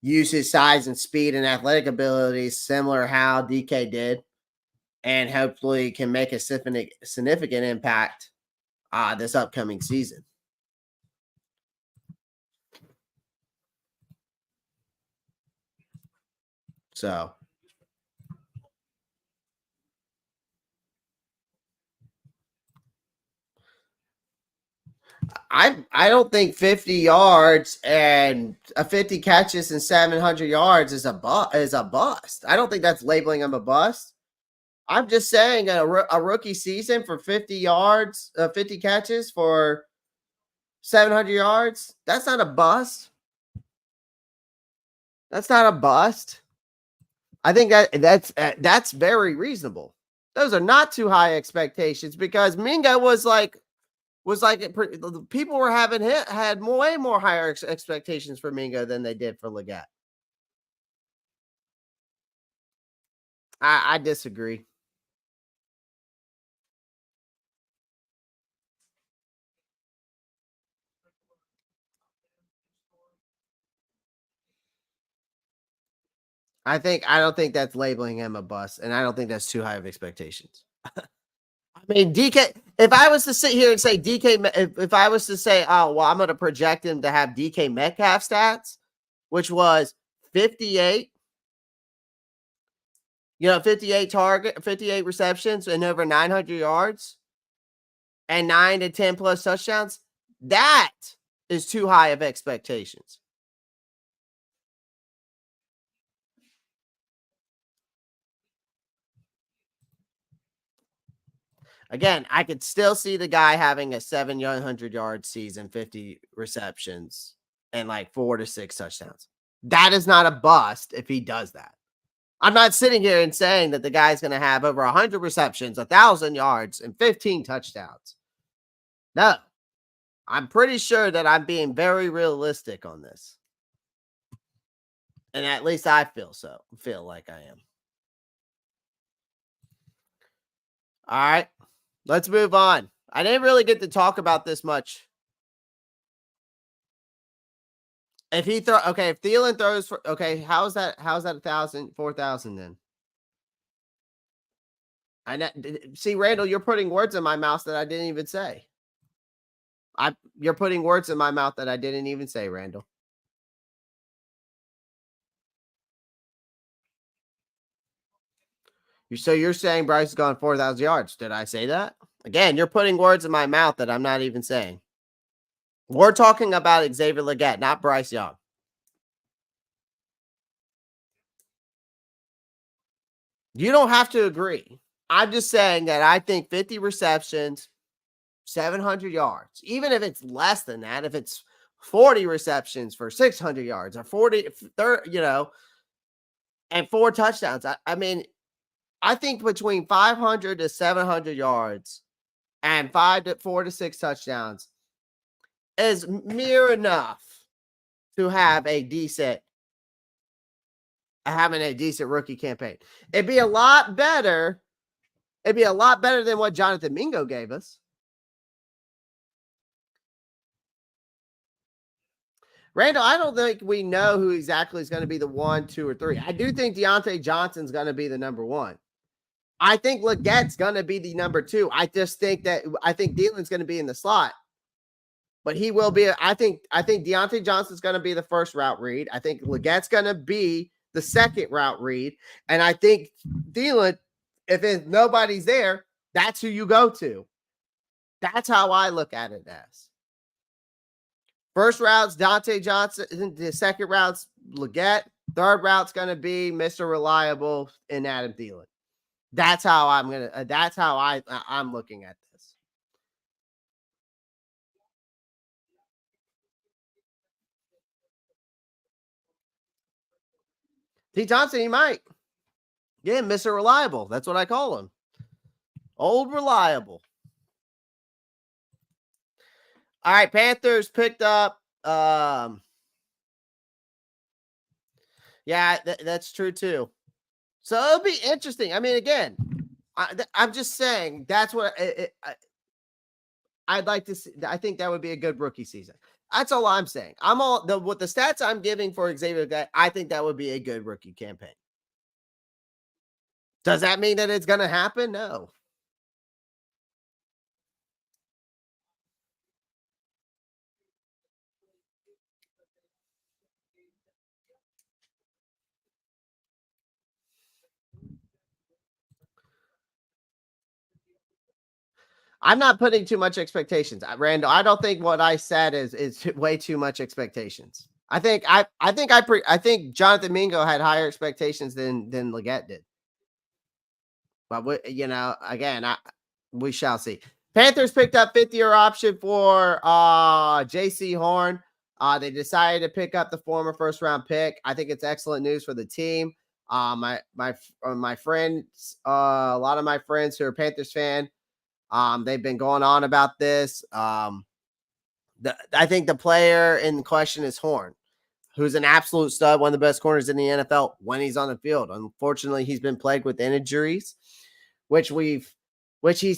use his size and speed and athletic abilities similar how DK did, and hopefully can make a significant impact this upcoming season. So, I don't think 50 yards and 50 catches and 700 yards is a bust. I don't think that's labeling him a bust. I'm just saying a rookie season for 50 yards, 50 catches for 700 yards. That's not a bust. That's not a bust. I think that's very reasonable. Those are not too high expectations because Minga was like people were had way more higher expectations for Mingo than they did for Legette. I disagree. I don't think that's labeling him a bust, and I don't think that's too high of expectations. I mean, DK. If I was to sit here and say DK, if I was to say, oh well, I'm going to project him to have DK Metcalf stats, which was 58, 58 receptions and over 900 yards and 9 to 10 plus touchdowns. That is too high of expectations. Again, I could still see the guy having a 700-yard season, 50 receptions, and like 4 to 6 touchdowns. That is not a bust if he does that. I'm not sitting here and saying that the guy's going to have over 100 receptions, 1,000 yards, and 15 touchdowns. No, I'm pretty sure that I'm being very realistic on this. And at least I feel like I am. All right, let's move on. I didn't really get to talk about this much. If Thielen throws for how's that 1,000, 4,000 then? See, Randall, you're putting words in my mouth that I didn't even say. You're putting words in my mouth that I didn't even say, Randall. So you're saying Bryce has gone 4,000 yards. Did I say that? Again, you're putting words in my mouth that I'm not even saying. We're talking about Xavier Legette, not Bryce Young. You don't have to agree. I'm just saying that I think 50 receptions, 700 yards, even if it's less than that, if it's 40 receptions for 600 yards or 40, 30, and 4 touchdowns. I mean, I think between 500 to 700 yards and 4 to 6 touchdowns is mere enough to have having a decent rookie campaign. It'd be a lot better. It'd be a lot better than what Jonathan Mingo gave us. Randall, I don't think we know who exactly is going to be the 1, 2, or 3. I do think Deontay Johnson's going to be the number 1. I think Legette's going to be the number 2. I think Thielen's going to be in the slot. But he will be. I think Deontay Johnson's going to be the first route read. I think Legette's going to be the second route read. And I think Thielen, if nobody's there, that's who you go to. That's how I look at it as. First route's Deontay Johnson. The second route's Legette. Third route's going to be Mr. Reliable and Adam Thielen. That's how I'm looking at this. T. Johnson, he might. Yeah, Mr. Reliable. That's what I call him. Old Reliable. All right, Panthers picked up. Yeah, that's true too. So it'll be interesting. I mean, again, I'm just saying that's what I'd like to see. I think that would be a good rookie season. That's all I'm saying. With the stats I'm giving for Xavier, I think that would be a good rookie campaign. Does that mean that it's going to happen? No. I'm not putting too much expectations. Randall, I don't think what I said is way too much expectations. I think Jonathan Mingo had higher expectations than Legette did. But again, we shall see. Panthers picked up 5th-year option for J.C. Horn. They decided to pick up the former first-round pick. I think it's excellent news for the team. My friends, a lot of my friends who are Panthers fan, they've been going on about this. I think the player in question is Horn, who's an absolute stud, one of the best corners in the NFL when he's on the field. Unfortunately, he's been plagued with injuries, which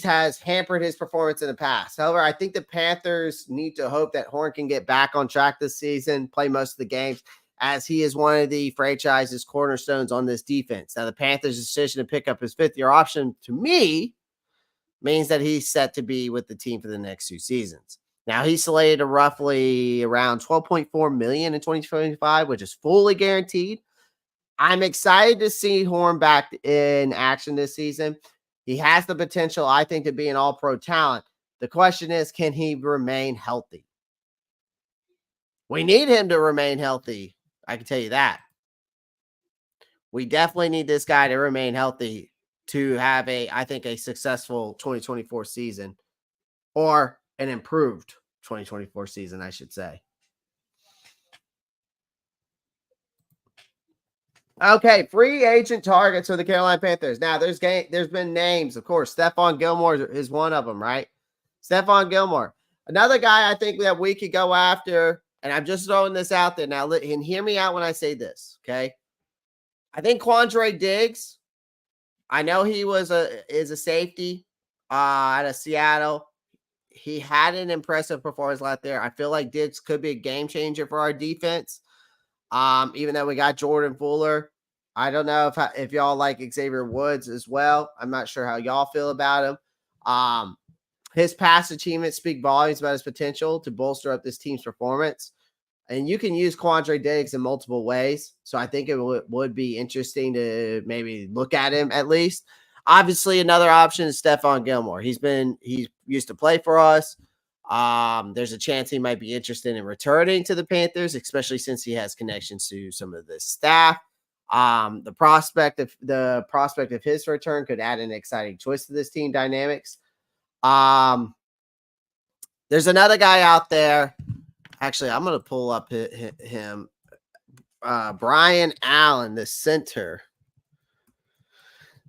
has hampered his performance in the past. However, I think the Panthers need to hope that Horn can get back on track this season, play most of the games, as he is one of the franchise's cornerstones on this defense. Now, the Panthers' decision to pick up his 5th-year option, to me, means that he's set to be with the team for the next 2 seasons. Now, he's slated to roughly around $12.4 million in 2025, which is fully guaranteed. I'm excited to see Horn back in action this season. He has the potential, I think, to be an all-pro talent. The question is, can he remain healthy? We need him to remain healthy. I can tell you that. We definitely need this guy to remain healthy to have I think, a successful 2024 season, or an improved 2024 season, I should say. Okay, free agent targets for the Carolina Panthers. Now, there's been names, of course. Stephon Gilmore is one of them, right? Stephon Gilmore. Another guy I think that we could go after, and I'm just throwing this out there now, and hear me out when I say this, okay? I think Quandre Diggs, I know he is a safety out of Seattle. He had an impressive performance out there. I feel like Diggs could be a game changer for our defense. Even though we got Jordan Fuller, I don't know if y'all like Xavier Woods as well. I'm not sure how y'all feel about him. His past achievements speak volumes about his potential to bolster up this team's performance. And you can use Quandre Diggs in multiple ways. So I think it would be interesting to maybe look at him at least. Obviously, another option is Stephon Gilmore. He used to play for us. There's a chance he might be interested in returning to the Panthers, especially since he has connections to some of the staff. The prospect of his return could add an exciting twist to this team dynamics. There's another guy out there. Actually, I'm going to pull up him. Brian Allen, the center.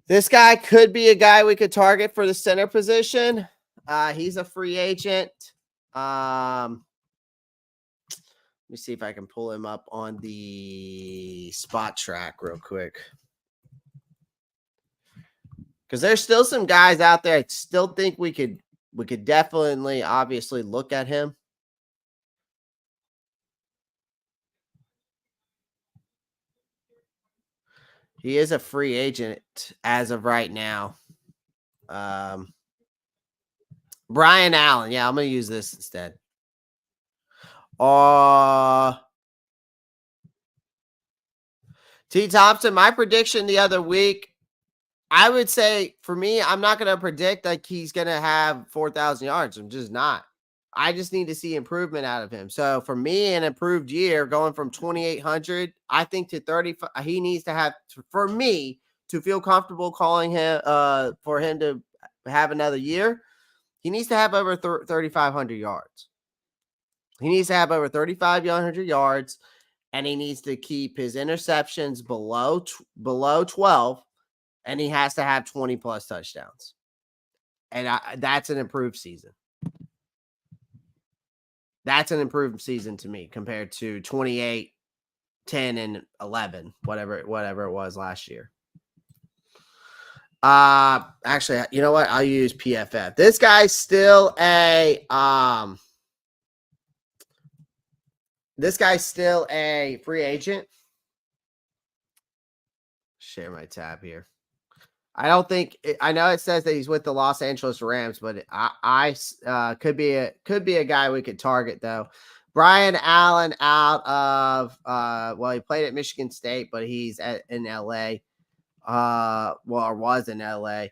This guy could be a guy we could target for the center position. He's a free agent. Let me see if I can pull him up on the spot track real quick. Because there's still some guys out there I still think we could definitely, obviously, look at him. He is a free agent as of right now. Brian Allen. Yeah, I'm going to use this instead. T. Thompson, my prediction the other week, I would say, for me, I'm not going to predict like he's going to have 4,000 yards. I'm just not. I just need to see improvement out of him. So for me, an improved year going from 2,800, I think to 35, he needs to have, for me, to feel comfortable calling him, for him to have another year, he needs to have over 3,500 yards. He needs to have over 3,500 yards, and he needs to keep his interceptions below 12, and he has to have 20 plus touchdowns. And that's an improved season. That's an improved season to me compared to 28, 10, and 11, whatever it was last year. Actually, you know what? I'll use PFF. This guy's still a free agent. Share my tab here. I don't think I know it says that he's with the Los Angeles Rams, but I could be a guy we could target though. Brian Allen out of he played at Michigan State, but he's in LA. Or was in LA.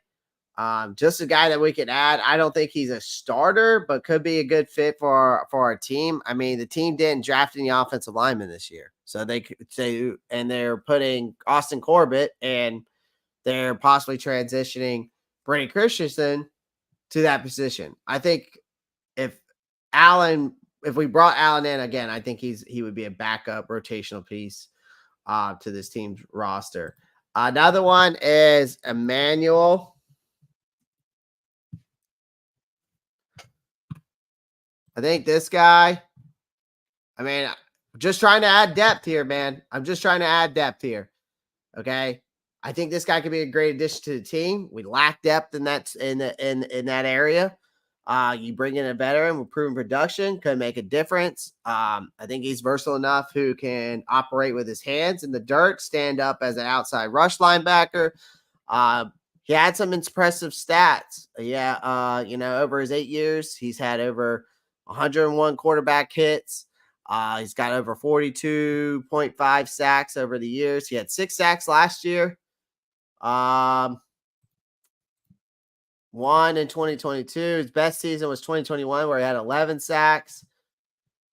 Just a guy that we could add. I don't think he's a starter, but could be a good fit for our team. I mean, the team didn't draft any offensive linemen this year, so they're putting Austin Corbett and they're possibly transitioning Brady Christensen to that position. I think if we brought Allen in again, I think he would be a backup rotational piece to this team's roster. Another one is Emmanuel. I think this guy, I mean, just trying to add depth here, man. I'm just trying to add depth here. Okay. I think this guy could be a great addition to the team. We lack depth in that area. You bring in a veteran with proven production, could make a difference. I think he's versatile enough who can operate with his hands in the dirt, stand up as an outside rush linebacker. He had some impressive stats. Yeah, over his 8 years, he's had over 101 quarterback hits. He's got over 42.5 sacks over the years. He had 6 sacks last year. One in 2022. His best season was 2021, where he had 11 sacks,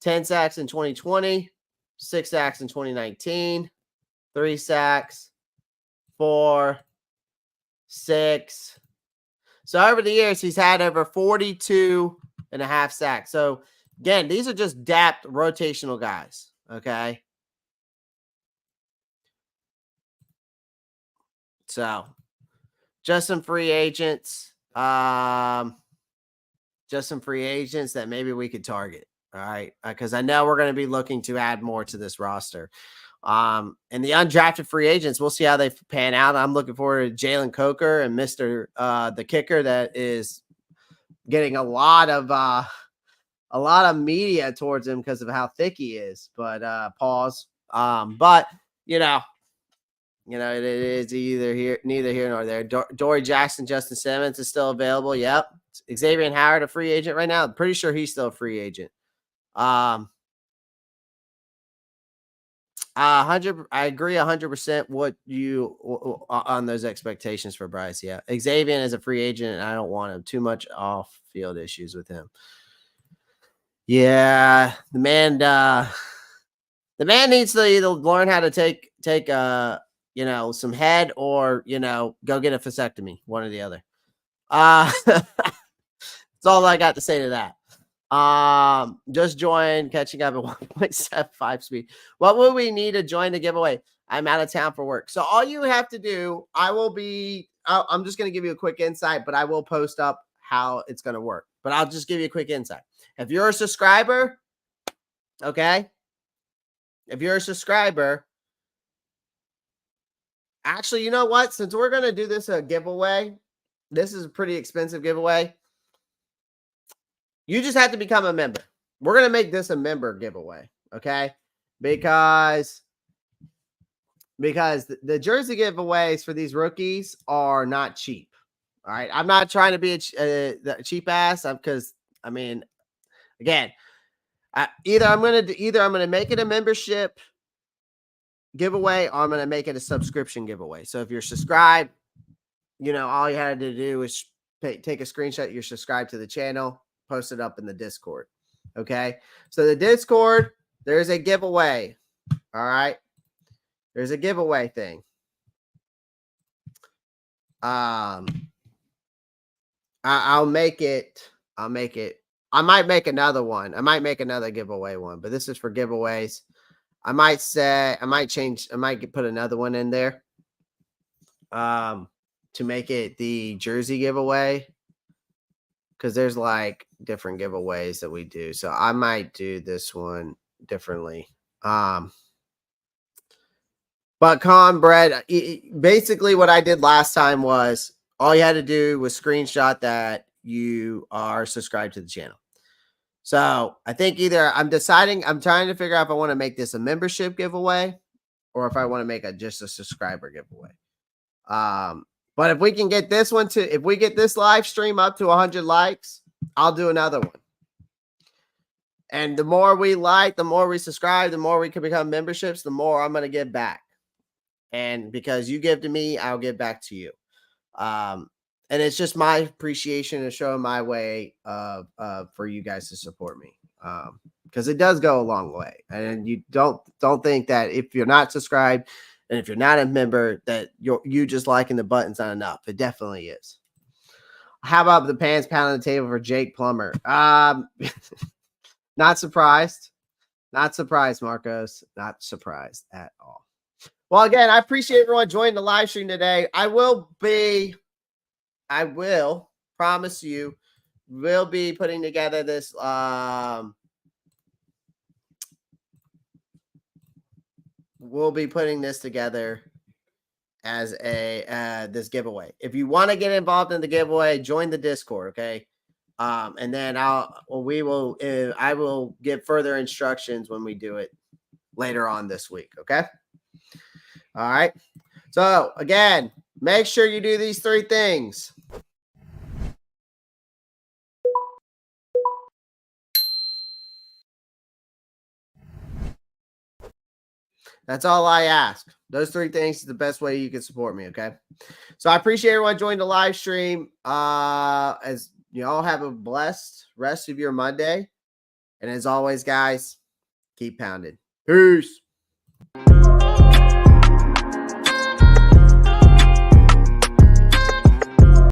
10 sacks in 2020, 6 sacks in 2019, 3 sacks, 4, 6. So over the years, he's had over 42 and a half sacks. So again, these are just depth rotational guys. Okay. So just some free agents. Just some free agents that maybe we could target. All right. Because I know we're going to be looking to add more to this roster. And the undrafted free agents, we'll see how they pan out. I'm looking forward to Jalen Coker and Mr. The kicker that is getting a lot of media towards him because of how thick he is. But pause. But it is neither here nor there. Dory Jackson, Justin Simmons is still available. Yep. Xavier Howard, a free agent right now. I'm pretty sure he's still a free agent. I agree 100% what you on those expectations for Bryce. Yeah. Xavier is a free agent and I don't want him too much off field issues with him. Yeah. The man needs to either learn how to take some head or, go get a vasectomy, one or the other. That's all I got to say to that. Just join, catching up at 1.75 speed. What would we need to join the giveaway? I'm out of town for work. So all you have to do, I'm just going to give you a quick insight, but I will post up how it's going to work. But I'll just give you a quick insight. If you're a subscriber, okay? If you're a subscriber, actually, you know what? Since we're going to do this a giveaway, this is a pretty expensive giveaway. You just have to become a member. We're going to make this a member giveaway, okay? Because the jersey giveaways for these rookies are not cheap. All right. I'm not trying to be a cheap ass because, again, either I'm going to make it a membership giveaway or I'm going to make it a subscription giveaway. So if you're subscribed, all you had to do is take a screenshot. You're subscribed to the channel, post it up in the Discord. Okay. So the Discord, there's a giveaway. All right. There's a giveaway thing. I'll make it. I might make another one. I might make another giveaway one, but this is for giveaways. I might put another one in there. To make it the jersey giveaway. Because there's like different giveaways that we do. So I might do this one differently. But Conbred, basically what I did last time was all you had to do was screenshot that you are subscribed to the channel. So I think I'm trying to figure out if I want to make this a membership giveaway or if I want to make just a subscriber giveaway. But if we can get if we get this live stream up to 100 likes, I'll do another one. And the more we like, the more we subscribe, the more we can become memberships, the more I'm going to give back. And because you give to me, I'll give back to you. And it's just my appreciation and showing my way of for you guys to support me. Because it does go a long way. And you don't think that if you're not subscribed and if you're not a member, that you just liking the button's not enough. It definitely is. How about the pants pounding the table for Jake Plummer? Not surprised. Not surprised, Marcos. Not surprised at all. Well, again, I appreciate everyone joining the live stream today. I will promise you, we'll be putting together this we'll be putting this together as a this giveaway. If you want to get involved in the giveaway, join the Discord, okay? And then I will give further instructions when we do it later on this week, okay? All right. So again, make sure you do these 3 things. That's all I ask. Those 3 things is the best way you can support me, okay? So I appreciate everyone joining the live stream. As you all have a blessed rest of your Monday. And as always, guys, keep pounding. Peace.